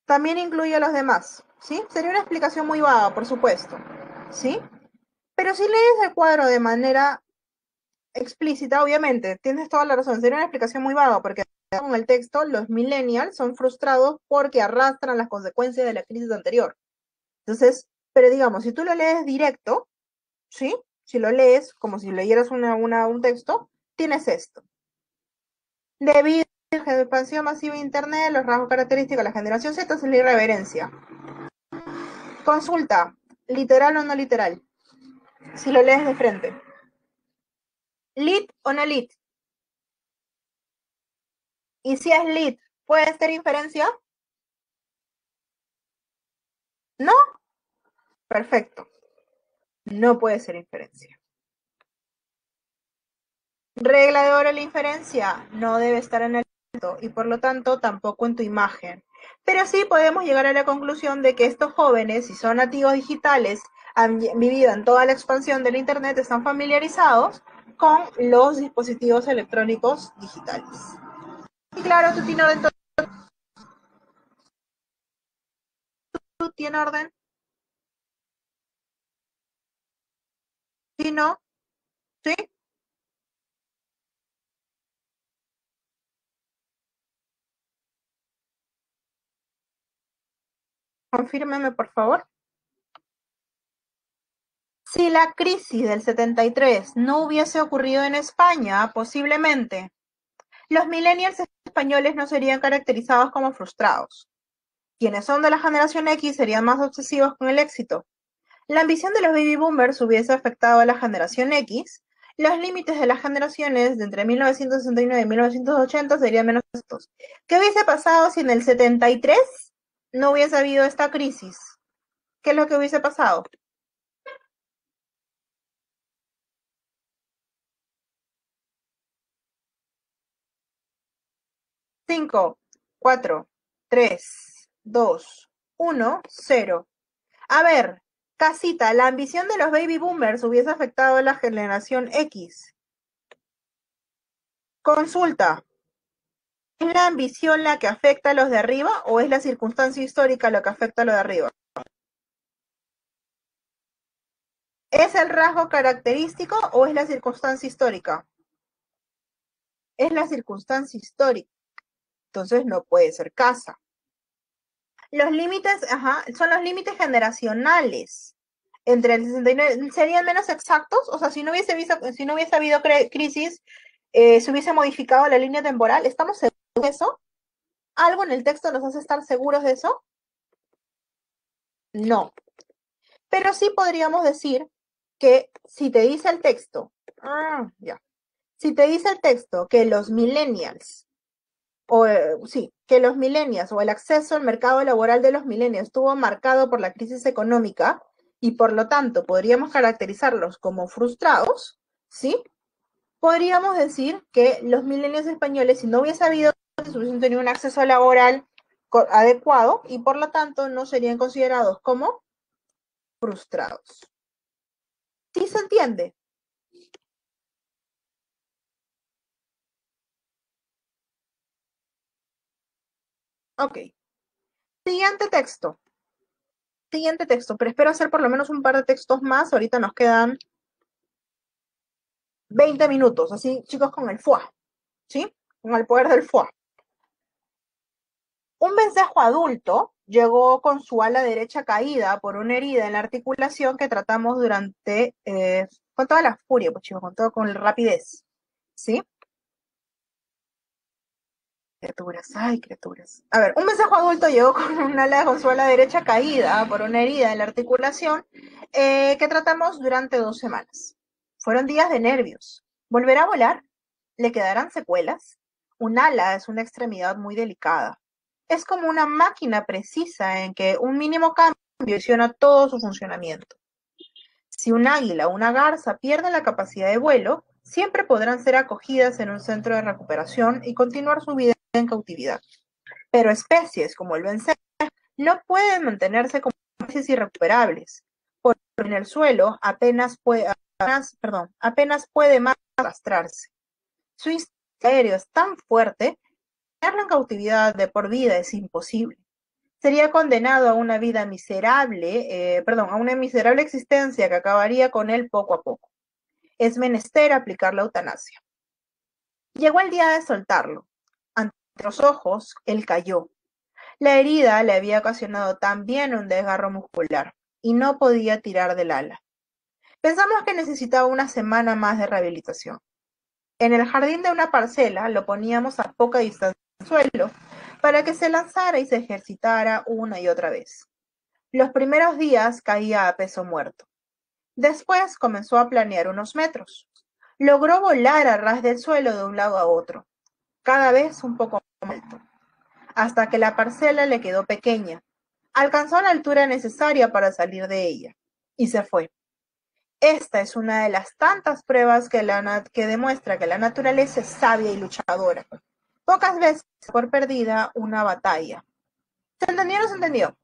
[SPEAKER 1] también incluye a los demás, ¿sí? Sería una explicación muy vaga, por supuesto, ¿sí? Pero si lees el cuadro de manera explícita, obviamente, tienes toda la razón, sería una explicación muy vaga, porque con el texto, los millennials son frustrados porque arrastran las consecuencias de la crisis anterior. Entonces, pero digamos, si tú lo lees directo, ¿sí? Si lo lees como si leyeras un texto, tienes esto. Debido a la expansión masiva de Internet, los rasgos característicos de la generación Z es la irreverencia. Consulta, ¿literal o no literal? Si lo lees de frente. ¿Lit o no lit? Y si es lit, ¿puede ser inferencia? ¿No? Perfecto. No puede ser inferencia. Regla de oro, la inferencia no debe estar en el texto y por lo tanto tampoco en tu imagen. Pero sí podemos llegar a la conclusión de que estos jóvenes, si son nativos digitales, han vivido en toda la expansión del Internet, están familiarizados con los dispositivos electrónicos digitales. Y claro, tú tienes orden. ¿Sí, no? ¿Sí? Confírmeme, por favor. Si la crisis del 73 no hubiese ocurrido en España, posiblemente los millennials españoles no serían caracterizados como frustrados. Quienes son de la generación X serían más obsesivos con el éxito. La ambición de los baby boomers hubiese afectado a la generación X. Los límites de las generaciones de entre 1969 y 1980 serían menos estos. ¿Qué hubiese pasado si en el 73 no hubiese habido esta crisis, ¿qué es lo que hubiese pasado? Cinco, cuatro, tres, dos, uno, cero. A ver, casita, la ambición de los baby boomers hubiese afectado a la generación X. Consulta, ¿es la ambición la que afecta a los de arriba o es la circunstancia histórica lo que afecta a los de arriba? ¿Es el rasgo característico o es la circunstancia histórica? Es la circunstancia histórica, entonces no puede ser casa. Los límites, ajá, son los límites generacionales. Entre el 69, ¿serían menos exactos? O sea, si no hubiese habido crisis, se hubiese modificado la línea temporal. ¿Estamos seguros de eso? ¿Algo en el texto nos hace estar seguros de eso? No. Pero sí podríamos decir que si te dice el texto, ya. Si te dice el texto que los millennials, sí, que los millennials o el acceso al mercado laboral de los millennials estuvo marcado por la crisis económica y por lo tanto podríamos caracterizarlos como frustrados, ¿sí? Podríamos decir que los millennials españoles, si no hubiese habido, hubiesen tenido un acceso laboral adecuado y por lo tanto no serían considerados como frustrados. ¿Sí se entiende? Ok. Siguiente texto. Siguiente texto, pero espero hacer por lo menos un par de textos más. Ahorita nos quedan 20 minutos, así chicos con el FUA, ¿sí? Con el poder del FUA. Un vencejo adulto llegó con su ala derecha caída por una herida en la articulación que tratamos con toda la furia, pues chicos, con rapidez, ¿sí? Criaturas, ay, criaturas. A ver, un vencejo adulto llegó con con su ala derecha caída por una herida en la articulación que tratamos durante 2 semanas. Fueron días de nervios. ¿Volverá a volar? ¿Le quedarán secuelas? Un ala es una extremidad muy delicada. Es como una máquina precisa en que un mínimo cambio condiciona todo su funcionamiento. Si un águila o una garza pierden la capacidad de vuelo, siempre podrán ser acogidas en un centro de recuperación y continuar su vida en cautividad. Pero especies como el vencejo no pueden mantenerse como especies irrecuperables, porque en el suelo apenas puede más arrastrarse. Su instinto aéreo es tan fuerte que tenerlo en cautividad de por vida es imposible. Sería condenado a una vida a una miserable existencia que acabaría con él poco a poco. Es menester aplicar la eutanasia. Llegó el día de soltarlo. Ante los ojos, él cayó. La herida le había ocasionado también un desgarro muscular y no podía tirar del ala. Pensamos que necesitaba una semana más de rehabilitación. En el jardín de una parcela lo poníamos a poca distancia del suelo para que se lanzara y se ejercitara una y otra vez. Los primeros días caía a peso muerto. Después comenzó a planear unos metros. Logró volar a ras del suelo de un lado a otro, cada vez un poco más alto, hasta que la parcela le quedó pequeña. Alcanzó la altura necesaria para salir de ella y se fue. Esta es una de las tantas pruebas que demuestra que la naturaleza es sabia y luchadora. Pocas veces por perdida una batalla. ¿Se entendió o no se entendió?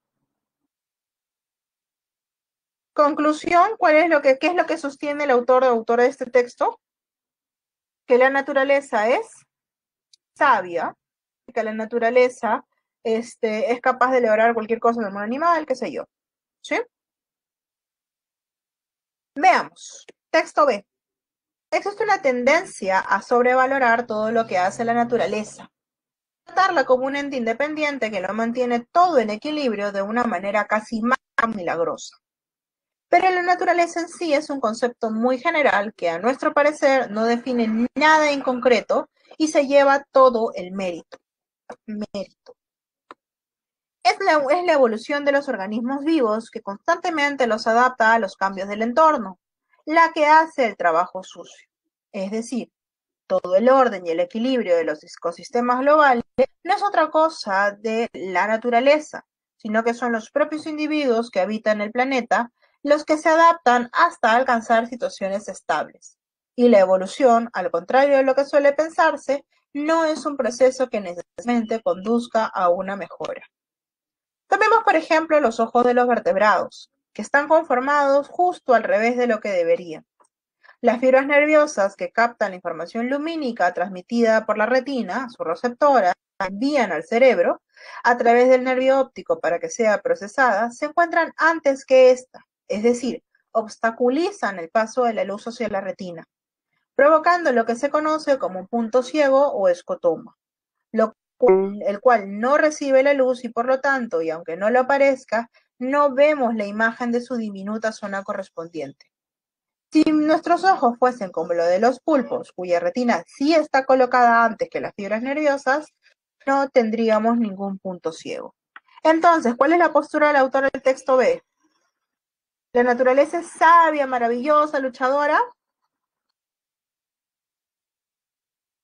[SPEAKER 1] Conclusión, ¿qué es lo que sostiene el autor o autora de este texto? Que la naturaleza es sabia, que la naturaleza es capaz de lograr cualquier cosa en el mundo animal, qué sé yo. ¿Sí? Veamos. Texto B. Existe una tendencia a sobrevalorar todo lo que hace la naturaleza, tratarla como un ente independiente que lo mantiene todo en equilibrio de una manera casi más milagrosa. Pero la naturaleza en sí es un concepto muy general que a nuestro parecer no define nada en concreto y se lleva todo el mérito. Mérito. Es la evolución de los organismos vivos que constantemente los adapta a los cambios del entorno, la que hace el trabajo sucio. Es decir, todo el orden y el equilibrio de los ecosistemas globales no es otra cosa de la naturaleza, sino que son los propios individuos que habitan el planeta los que se adaptan hasta alcanzar situaciones estables. Y la evolución, al contrario de lo que suele pensarse, no es un proceso que necesariamente conduzca a una mejora. Tomemos, por ejemplo, los ojos de los vertebrados, que están conformados justo al revés de lo que deberían. Las fibras nerviosas que captan la información lumínica transmitida por la retina, su receptora, envían al cerebro a través del nervio óptico para que sea procesada, se encuentran antes que ésta, es decir, obstaculizan el paso de la luz hacia la retina, provocando lo que se conoce como un punto ciego o escotoma, el cual no recibe la luz y por lo tanto, y aunque no lo parezca, no vemos la imagen de su diminuta zona correspondiente. Si nuestros ojos fuesen como lo de los pulpos, cuya retina sí está colocada antes que las fibras nerviosas, no tendríamos ningún punto ciego. Entonces, ¿cuál es la postura del autor del texto B? ¿La naturaleza es sabia, maravillosa, luchadora?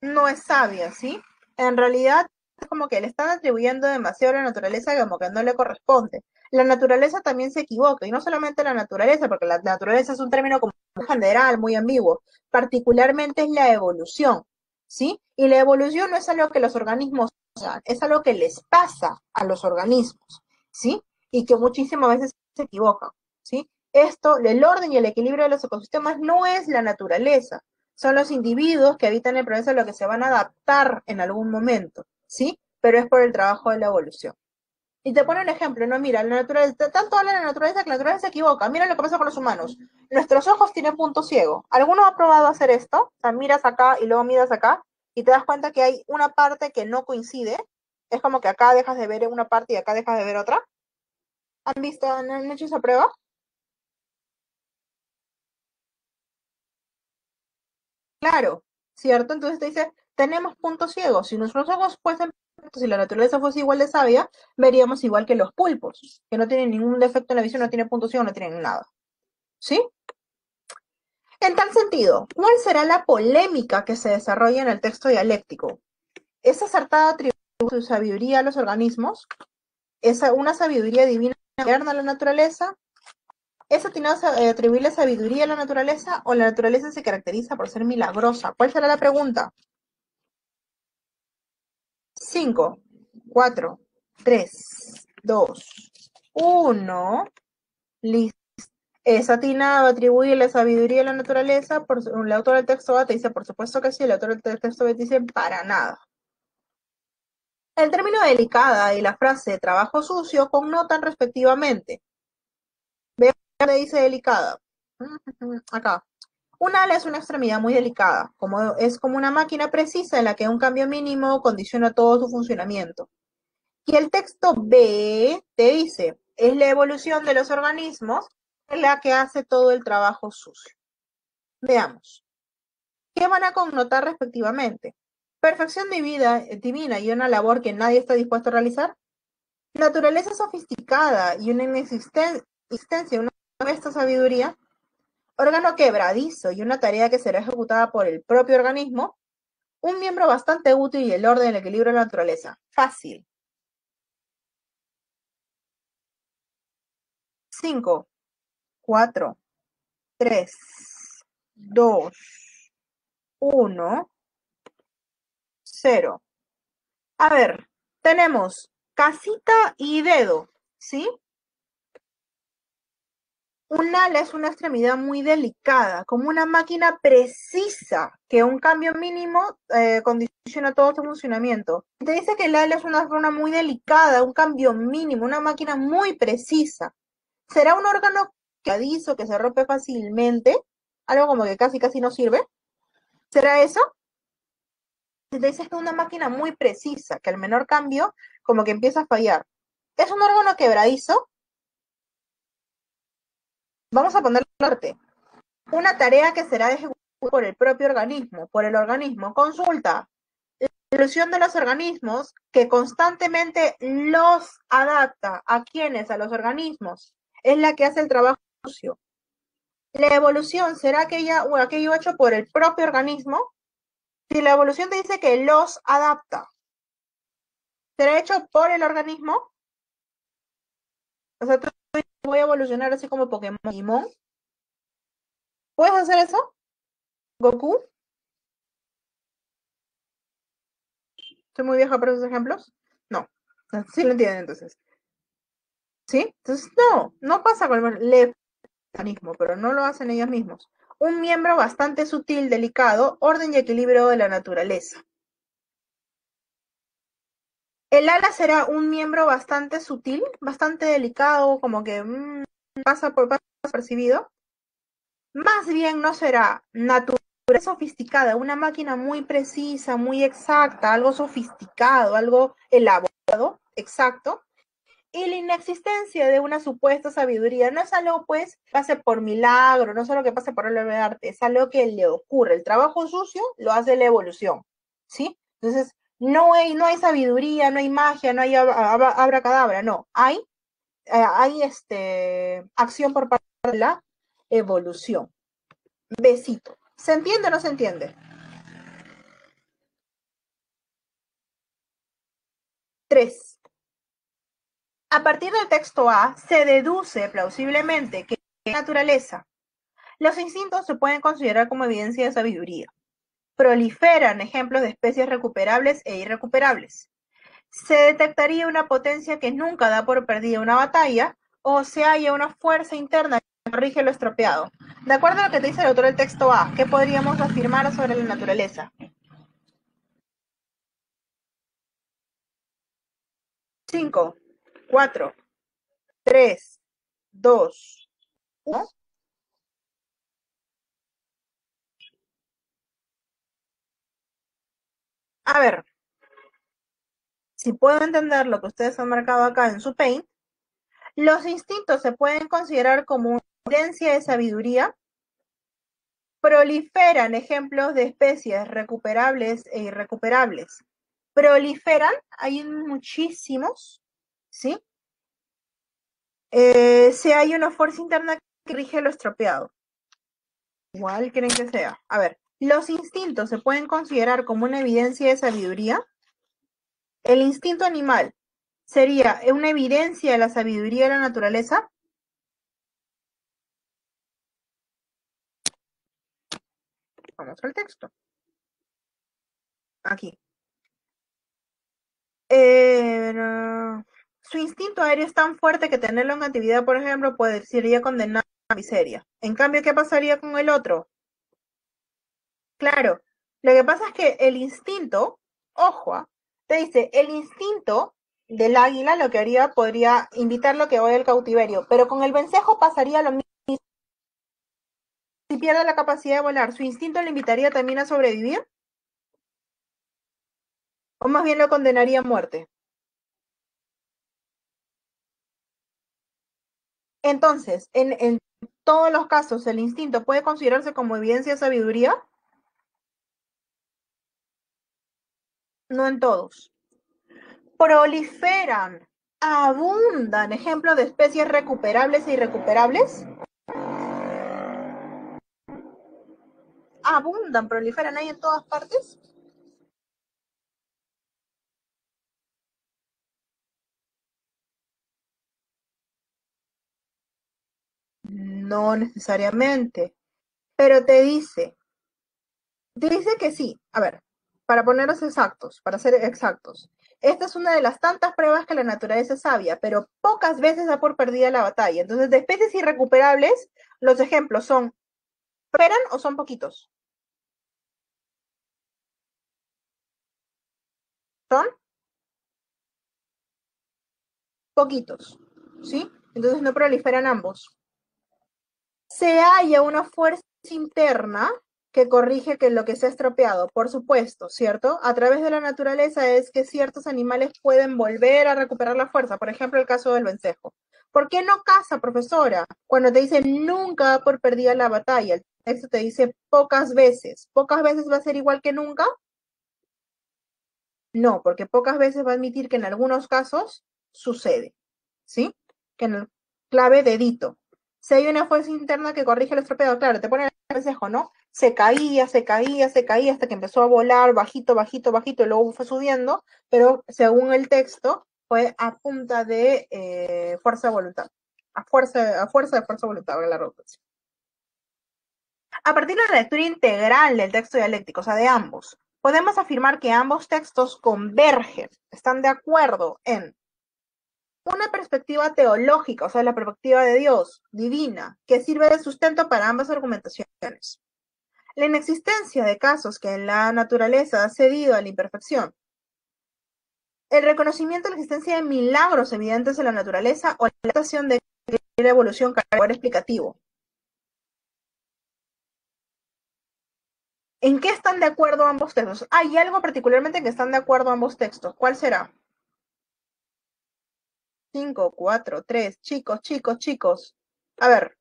[SPEAKER 1] No es sabia, ¿sí? En realidad es como que le están atribuyendo demasiado a la naturaleza como que no le corresponde. La naturaleza también se equivoca, y no solamente la naturaleza, porque la naturaleza es un término como muy general, muy ambiguo, particularmente es la evolución, ¿sí? Y la evolución no es algo que los organismos hagan, es algo que les pasa a los organismos, ¿sí? Y que muchísimas veces se equivocan, ¿sí? Esto, el orden y el equilibrio de los ecosistemas no es la naturaleza, son los individuos que habitan el proceso lo que se van a adaptar en algún momento, ¿sí? Pero es por el trabajo de la evolución. Y te pone un ejemplo, ¿no? Mira, la naturaleza, tanto habla de la naturaleza que la naturaleza se equivoca. Mira lo que pasa con los humanos. Nuestros ojos tienen punto ciego. ¿Alguno ha probado hacer esto? O sea, miras acá y luego miras acá y te das cuenta que hay una parte que no coincide. Es como que acá dejas de ver una parte y acá dejas de ver otra. ¿Han visto, han hecho esa prueba? Claro, ¿cierto? Entonces te dice, tenemos puntos ciegos. Si nuestros ojos fuesen perfectos, si la naturaleza fuese igual de sabia, veríamos igual que los pulpos, que no tienen ningún defecto en la visión, no tienen puntos ciegos, no tienen nada. ¿Sí? En tal sentido, ¿cuál será la polémica que se desarrolla en el texto dialéctico? ¿Es acertada atribuir su sabiduría a los organismos? ¿Es una sabiduría divina interna a la naturaleza? ¿Es atinado atribuirle sabiduría a la naturaleza o la naturaleza se caracteriza por ser milagrosa? ¿Cuál será la pregunta? 5, 4, 3, 2, 1. Listo. ¿Es atinado atribuir la sabiduría a la naturaleza? El autor del texto A te dice, por supuesto que sí. El autor del texto B te dice, para nada. El término delicada y la frase trabajo sucio connotan respectivamente. Vean dónde dice delicada. Acá. Un ala es una extremidad muy delicada, es como una máquina precisa en la que un cambio mínimo condiciona todo su funcionamiento. Y el texto B te dice, es la evolución de los organismos la que hace todo el trabajo sucio. Veamos, ¿qué van a connotar respectivamente? Perfección divina y una labor que nadie está dispuesto a realizar. Naturaleza sofisticada y una inexistencia, una esta sabiduría. Órgano quebradizo y una tarea que será ejecutada por el propio organismo. Un miembro bastante útil y el orden y el equilibrio de la naturaleza. Fácil. 5, 4, 3, 2, 1, 0. A ver, tenemos casita y dedo, ¿sí? Un ala es una extremidad muy delicada, como una máquina precisa, que un cambio mínimo condiciona todo su funcionamiento. Te dice que el ala es una zona muy delicada, un cambio mínimo, una máquina muy precisa. ¿Será un órgano quebradizo que se rompe fácilmente? Algo como que casi casi no sirve. ¿Será eso? Si te dices que es una máquina muy precisa, que al menor cambio como que empieza a fallar. ¿Es un órgano quebradizo? Vamos a ponerle arte. Una tarea que será ejecutada por el propio organismo, por el organismo. Consulta. La evolución de los organismos que constantemente los adapta. ¿A quiénes? A los organismos. Es la que hace el trabajo sucio. La evolución será aquello hecho por el propio organismo. Si la evolución te dice que los adapta, ¿será hecho por el organismo? O sea, tú voy a evolucionar así como Pokémon. ¿Puedes hacer eso, Goku? ¿Soy muy vieja para esos ejemplos? No. Sí lo entienden entonces. ¿Sí? Entonces, no, no pasa con el mecanismo, pero no lo hacen ellos mismos. Un miembro bastante sutil, delicado, orden y equilibrio de la naturaleza. El ala será un miembro bastante sutil, bastante delicado, como que pasa percibido. Más bien no será natural, sofisticada, una máquina muy precisa, muy exacta, algo sofisticado, algo elaborado, exacto. Y la inexistencia de una supuesta sabiduría no es algo, pues, que pase por milagro, no es algo que pase por obra de arte, es algo que le ocurre. El trabajo sucio lo hace la evolución, ¿sí? Entonces, no hay sabiduría, no hay magia, no hay abracadabra, no. Hay acción por parte de la evolución. Besito. ¿Se entiende o no se entiende? 3. A partir del texto A, se deduce plausiblemente que en la naturaleza los instintos se pueden considerar como evidencia de sabiduría. Proliferan ejemplos de especies recuperables e irrecuperables. Se detectaría una potencia que nunca da por perdida una batalla, o se halla una fuerza interna que corrige lo estropeado. De acuerdo a lo que te dice el autor del texto A, ¿qué podríamos afirmar sobre la naturaleza? 5, 4, 3, 2, 1. A ver, si puedo entender lo que ustedes han marcado acá en su paint, los instintos se pueden considerar como una evidencia de sabiduría. Proliferan ejemplos de especies recuperables e irrecuperables. Proliferan, hay muchísimos, ¿sí? Si hay una fuerza interna que rige lo estropeado. Igual quieren que sea. A ver, los instintos se pueden considerar como una evidencia de sabiduría. El instinto animal sería una evidencia de la sabiduría de la naturaleza. Vamos al texto. Aquí. Su instinto aéreo es tan fuerte que tenerlo en actividad, por ejemplo, sería condenado a miseria. En cambio, ¿qué pasaría con el otro? Claro, lo que pasa es que el instinto, ojo, te dice, el instinto del águila lo que haría podría invitarlo a que vaya al cautiverio, pero con el vencejo pasaría lo mismo. Si pierde la capacidad de volar, ¿su instinto le invitaría también a sobrevivir? ¿O más bien lo condenaría a muerte? Entonces, en todos los casos, ¿el instinto puede considerarse como evidencia de sabiduría? No en todos. Proliferan, abundan ejemplos de especies recuperables e irrecuperables. Abundan, proliferan, hay en todas partes. No necesariamente, pero te dice que sí. A ver, para ponerlos exactos, para ser exactos. Esta es una de las tantas pruebas que la naturaleza es sabia, pero pocas veces da por perdida la batalla. Entonces, de especies irrecuperables, los ejemplos son, ¿esperan o son poquitos? Son poquitos, ¿sí? Entonces no proliferan ambos. Se halla una fuerza interna que corrige que lo que se ha estropeado, por supuesto, ¿cierto? A través de la naturaleza es que ciertos animales pueden volver a recuperar la fuerza, por ejemplo, el caso del vencejo. ¿Por qué no caza, profesora? Cuando te dice nunca por perdida la batalla, el texto te dice pocas veces va a ser igual que nunca. No, porque pocas veces va a admitir que en algunos casos sucede, ¿sí? Que en el clave dedito. Si hay una fuerza interna que corrige el estropeado, claro, te pone el consejo, ¿no? Se caía, se caía, se caía hasta que empezó a volar bajito, bajito, bajito, y luego fue subiendo, pero según el texto, fue a punta de fuerza de voluntad. A fuerza de fuerza de voluntad, la redundancia. A partir de la lectura integral del texto dialéctico, o sea, de ambos, podemos afirmar que ambos textos convergen, están de acuerdo en una perspectiva teológica, o sea, la perspectiva de Dios, divina, que sirve de sustento para ambas argumentaciones. La inexistencia de casos que en la naturaleza ha cedido a la imperfección. El reconocimiento de la existencia de milagros evidentes en la naturaleza o la aceptación de la evolución carácter explicativo. ¿En qué están de acuerdo ambos textos? Hay algo particularmente en que están de acuerdo ambos textos. ¿Cuál será? 5, 4, 3. Chicos. A ver,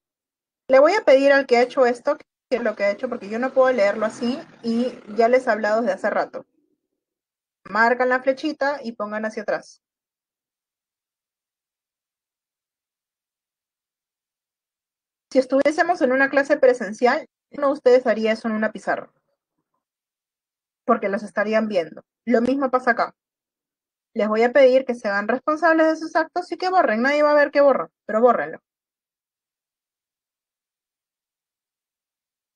[SPEAKER 1] le voy a pedir al que ha hecho esto, que es lo que ha hecho, porque yo no puedo leerlo así y ya les he hablado desde hace rato. Marcan la flechita y pongan hacia atrás. Si estuviésemos en una clase presencial, uno de ustedes haría eso en una pizarra, porque los estarían viendo. Lo mismo pasa acá. Les voy a pedir que se hagan responsables de sus actos y que borren. Nadie va a ver que borran, pero bórrenlo.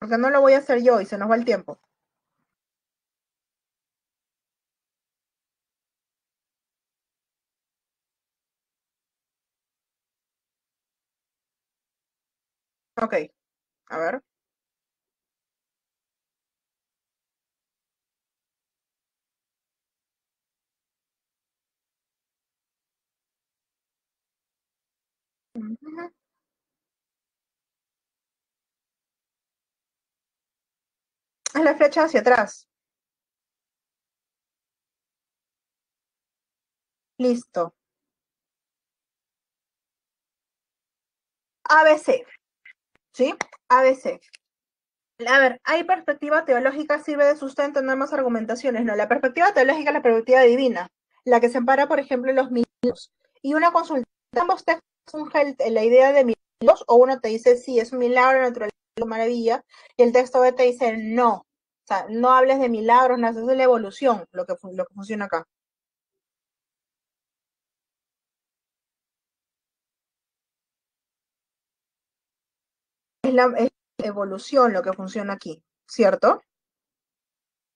[SPEAKER 1] Porque no lo voy a hacer yo y se nos va el tiempo. Ok, a ver. Es la flecha hacia atrás. Listo. ABC, ¿sí? ABC. A ver, ¿hay perspectiva teológica sirve de sustento en ambas argumentaciones? No, la perspectiva teológica es la perspectiva divina, la que separa, por ejemplo, los milagros. Y una consulta, ¿ambos textos surge la idea de milagros? O uno te dice, sí, es un milagro, naturaleza, maravilla, y el texto B te dice, no. O sea, no hables de milagros, no, es de la evolución lo que funciona acá. Es la evolución lo que funciona aquí, ¿cierto?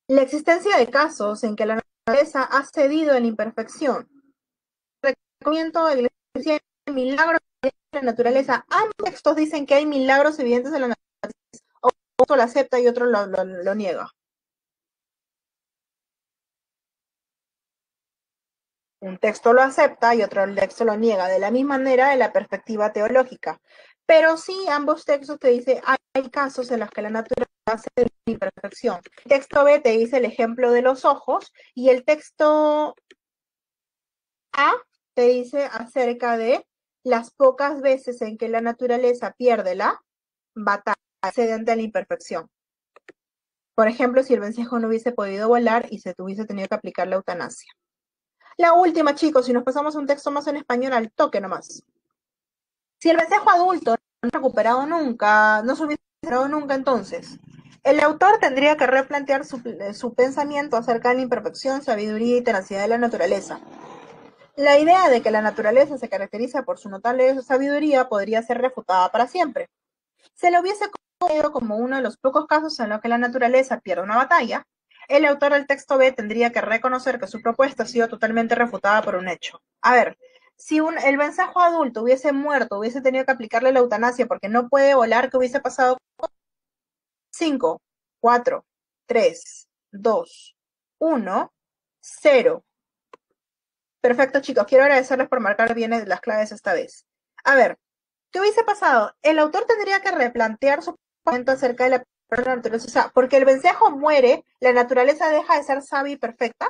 [SPEAKER 1] La existencia de casos en que la naturaleza ha cedido en la imperfección. Reconocimiento de la existencia de milagros en la naturaleza. Ambos textos dicen que hay milagros evidentes en la naturaleza. O otro lo acepta y otro lo niega. Un texto lo acepta y otro texto lo niega, de la misma manera de la perspectiva teológica. Pero sí, ambos textos te dicen, hay casos en los que la naturaleza hace de la imperfección. El texto B te dice el ejemplo de los ojos y el texto A te dice acerca de las pocas veces en que la naturaleza pierde la batalla, cede ante la imperfección. Por ejemplo, si el vencejo no hubiese podido volar y se hubiese tenido que aplicar la eutanasia. La última, chicos, si nos pasamos a un texto más en español, al toque nomás. Si el vencejo adulto no se ha recuperado nunca, no se hubiese recuperado nunca, entonces, el autor tendría que replantear su pensamiento acerca de la imperfección, sabiduría y tenacidad de la naturaleza. La idea de que la naturaleza se caracteriza por su notable sabiduría podría ser refutada para siempre. Se lo hubiese considerado como uno de los pocos casos en los que la naturaleza pierde una batalla, el autor del texto B tendría que reconocer que su propuesta ha sido totalmente refutada por un hecho. A ver, si el vencejo adulto hubiese muerto, hubiese tenido que aplicarle la eutanasia porque no puede volar, ¿qué hubiese pasado? 5, 4, 3, 2, 1, 0. Perfecto, chicos. Quiero agradecerles por marcar bien las claves esta vez. A ver, ¿qué hubiese pasado? El autor tendría que replantear su pensamiento acerca de la naturaleza. O sea, porque el vencejo muere, la naturaleza deja de ser sabia y perfecta.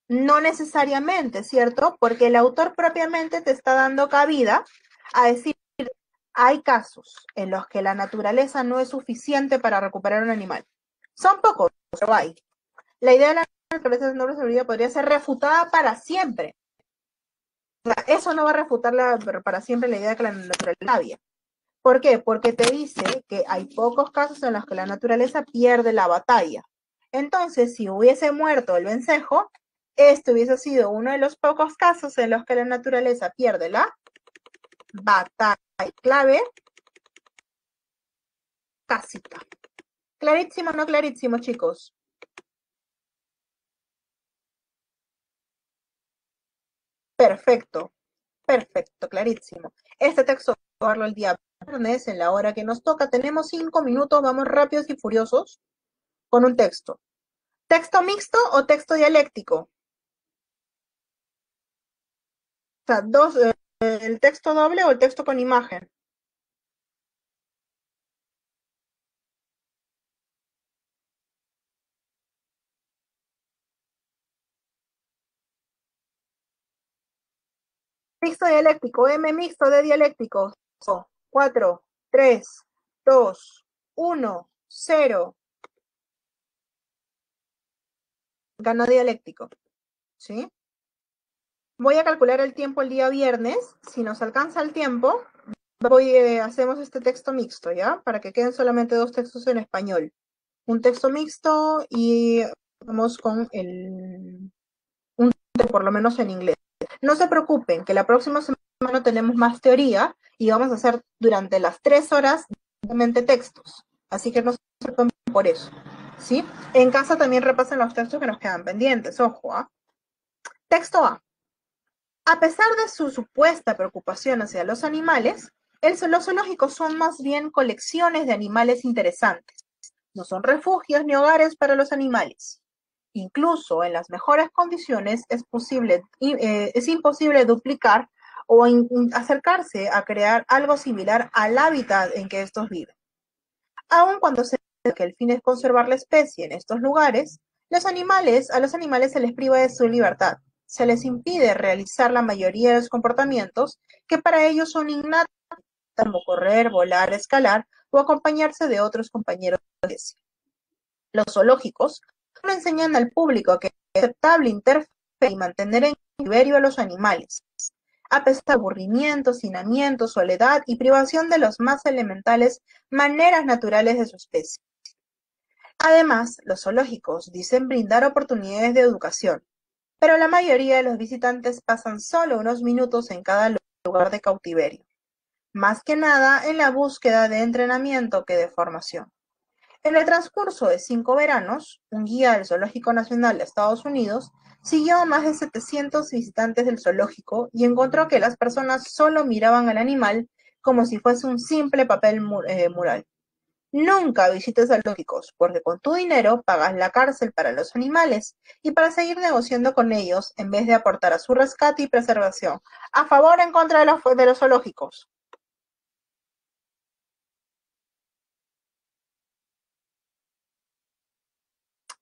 [SPEAKER 1] No necesariamente, ¿cierto? Porque el autor propiamente te está dando cabida a decir, hay casos en los que la naturaleza no es suficiente para recuperar un animal. Son pocos, pero hay. La idea de la naturaleza de no seguridad podría ser refutada para siempre. O sea, eso no va a refutar para siempre la idea de que la naturaleza es sabia. ¿Por qué? Porque te dice que hay pocos casos en los que la naturaleza pierde la batalla. Entonces, si hubiese muerto el vencejo, este hubiese sido uno de los pocos casos en los que la naturaleza pierde la batalla clave casita. ¿Clarísimo o no clarísimo, chicos? Perfecto, perfecto, clarísimo. Este texto voy a darlo el día viernes en la hora que nos toca. Tenemos 5 minutos, vamos rápidos y furiosos con un texto. ¿Texto mixto o texto dialéctico? O sea, el texto doble o el texto con imagen. Mixto dialéctico, M mixto de dialéctico. 4, 3, 2, 1, 0. Ganó dialéctico, ¿sí? Voy a calcular el tiempo el día viernes. Si nos alcanza el tiempo, hacemos este texto mixto, ¿ya? Para que queden solamente 2 textos en español. Un texto mixto y vamos con un texto por lo menos en inglés. No se preocupen, que la próxima semana tenemos más teoría y vamos a hacer durante las 3 horas simplemente textos. Así que no se preocupen por eso, ¿sí? En casa también repasen los textos que nos quedan pendientes, ojo, ¿ah? Texto A. A pesar de su supuesta preocupación hacia los animales, los zoológicos son más bien colecciones de animales interesantes. No son refugios ni hogares para los animales. Incluso en las mejores condiciones es imposible duplicar o acercarse a crear algo similar al hábitat en que estos viven. Aun cuando se dice que el fin es conservar la especie en estos lugares, a los animales se les priva de su libertad, se les impide realizar la mayoría de los comportamientos que para ellos son innatos, como correr, volar, escalar o acompañarse de otros compañeros de especie. Los zoológicos solo enseñan al público que es aceptable interferir y mantener en cautiverio a los animales, a pesar de aburrimiento, hacinamiento, soledad y privación de las más elementales maneras naturales de su especie. Además, los zoológicos dicen brindar oportunidades de educación, pero la mayoría de los visitantes pasan solo unos minutos en cada lugar de cautiverio, más que nada en la búsqueda de entrenamiento que de formación. En el transcurso de 5 veranos, un guía del Zoológico Nacional de Estados Unidos siguió a más de 700 visitantes del zoológico y encontró que las personas solo miraban al animal como si fuese un simple papel mural. Nunca visites zoológicos, porque con tu dinero pagas la cárcel para los animales y para seguir negociando con ellos en vez de aportar a su rescate y preservación. ¿A favor o en contra de los zoológicos?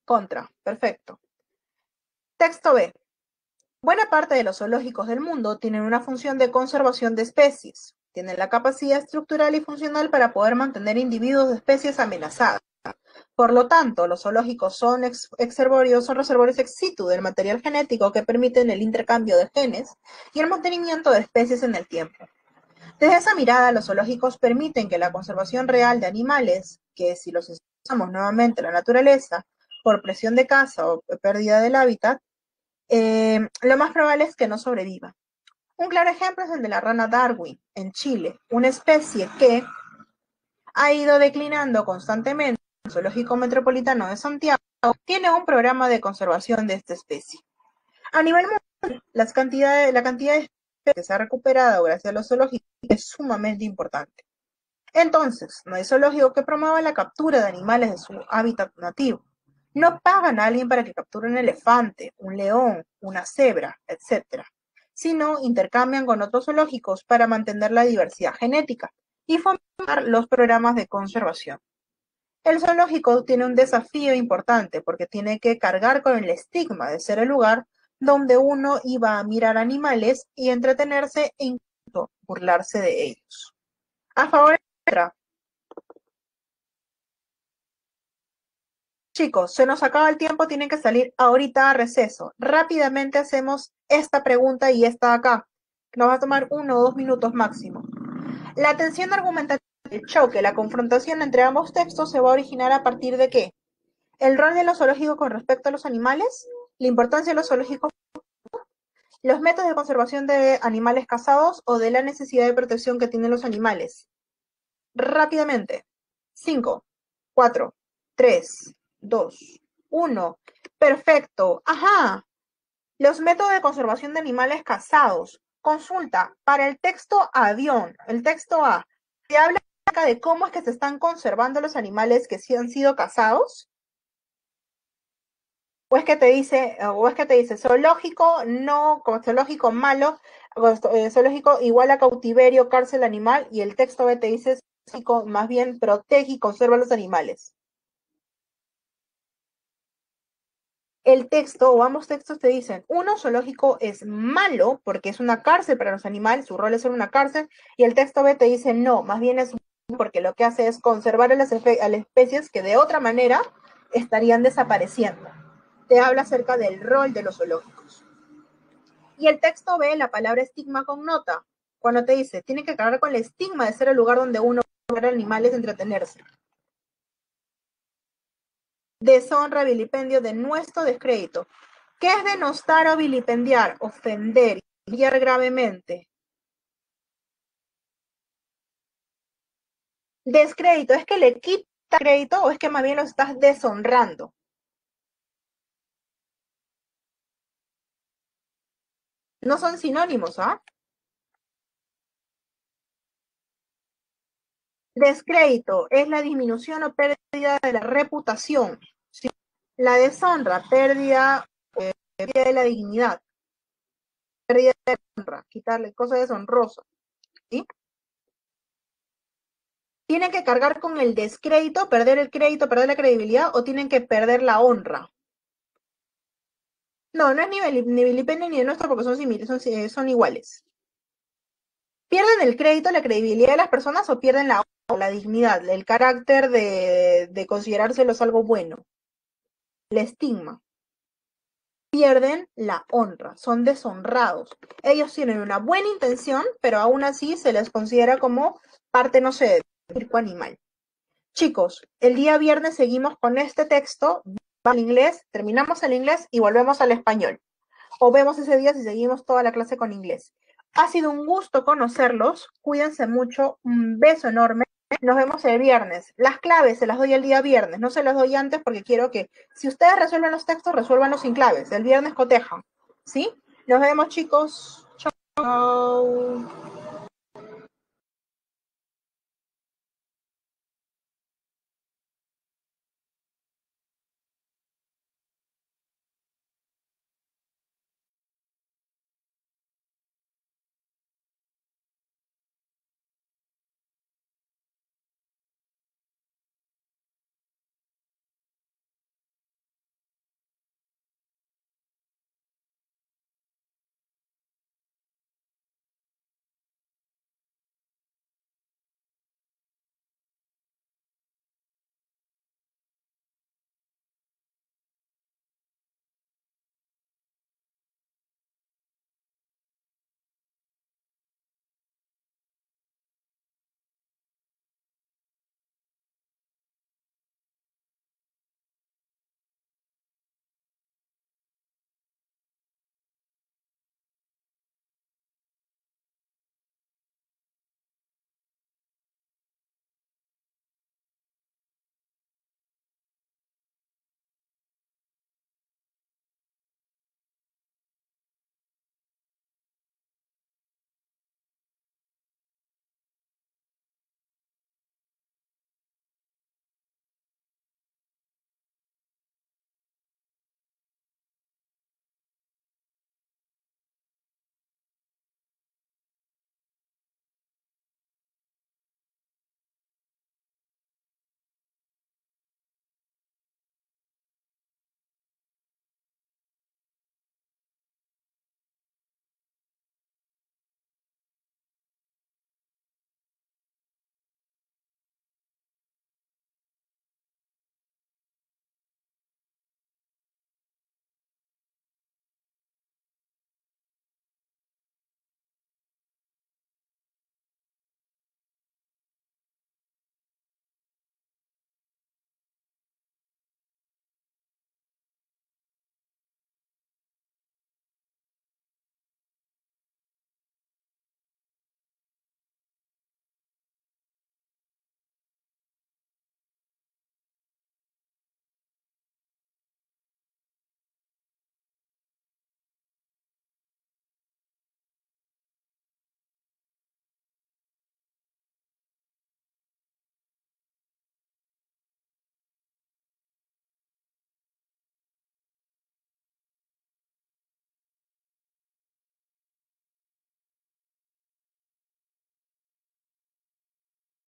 [SPEAKER 1] Contra. Perfecto. Texto B. Buena parte de los zoológicos del mundo tienen una función de conservación de especies. Tienen la capacidad estructural y funcional para poder mantener individuos de especies amenazadas. Por lo tanto, los zoológicos son reservorios ex situ del material genético que permiten el intercambio de genes y el mantenimiento de especies en el tiempo. Desde esa mirada, los zoológicos permiten que la conservación real de animales, que si los expulsamos nuevamente a la naturaleza por presión de caza o pérdida del hábitat, lo más probable es que no sobreviva. Un claro ejemplo es el de la rana Darwin, en Chile, una especie que ha ido declinando constantemente. El Zoológico Metropolitano de Santiago tiene un programa de conservación de esta especie. A nivel mundial, la cantidad de especies que se ha recuperado gracias a los zoológicos es sumamente importante. Entonces, no hay zoológico que promueva la captura de animales de su hábitat nativo. No pagan a alguien para que capture un elefante, un león, una cebra, etc., sino intercambian con otros zoológicos para mantener la diversidad genética y fomentar los programas de conservación. El zoológico tiene un desafío importante porque tiene que cargar con el estigma de ser el lugar donde uno iba a mirar animales y entretenerse e incluso burlarse de ellos. A favor de contra. Chicos, se nos acaba el tiempo, tienen que salir ahorita a receso. Rápidamente hacemos esta pregunta y esta acá. Nos va a tomar 1 o 2 minutos máximo. La tensión argumentativa, el choque, la confrontación entre ambos textos se va a originar a partir de ¿qué? el rol de los zoológicos con respecto a los animales, la importancia de los zoológicos, los métodos de conservación de animales cazados o de la necesidad de protección que tienen los animales. Rápidamente. 5, 4, 3, 2, 1. Perfecto. Ajá. Los métodos de conservación de animales cazados. Consulta, para el texto avión, el texto A, ¿se habla acerca de cómo es que se están conservando los animales que sí han sido cazados? O es que te dice zoológico no, zoológico malo, zoológico igual a cautiverio, cárcel animal, y el texto B te dice zoológico más bien protege y conserva los animales. El texto o ambos textos te dicen, uno, zoológico es malo porque es una cárcel para los animales, su rol es ser una cárcel, y el texto B te dice, no, más bien es porque lo que hace es conservar a las especies que de otra manera estarían desapareciendo. Te habla acerca del rol de los zoológicos. Y el texto B, la palabra estigma connota, cuando te dice, tiene que cargar con el estigma de ser el lugar donde uno puede ver animales entretenerse. Deshonra, vilipendio, denuesto, descrédito. ¿Qué es denostar o vilipendiar? Ofender, humillar gravemente. Descrédito, ¿es que le quita crédito o es que más bien lo estás deshonrando? No son sinónimos, ¿ah? Descrédito es la disminución o pérdida de la reputación. ¿Sí? La deshonra, pérdida de la dignidad, pérdida de la honra, quitarle cosas deshonrosas. ¿Sí? ¿Tienen que cargar con el descrédito, perder el crédito, perder la credibilidad o tienen que perder la honra? No, no es ni vilipendio ni de nuestro porque son iguales. ¿Pierden el crédito, la credibilidad de las personas o pierden la dignidad, el carácter de considerárselos algo bueno? El estigma. Pierden la honra, son deshonrados. Ellos tienen una buena intención, pero aún así se les considera como parte, no sé, del circo animal. Chicos, el día viernes seguimos con este texto, al inglés, terminamos el inglés y volvemos al español. O vemos ese día si seguimos toda la clase con inglés. Ha sido un gusto conocerlos, cuídense mucho, un beso enorme. Nos vemos el viernes. Las claves se las doy el día viernes, no se las doy antes porque quiero que si ustedes resuelven los textos, resuélvanlos sin claves. El viernes cotejan, ¿sí? Nos vemos, chicos.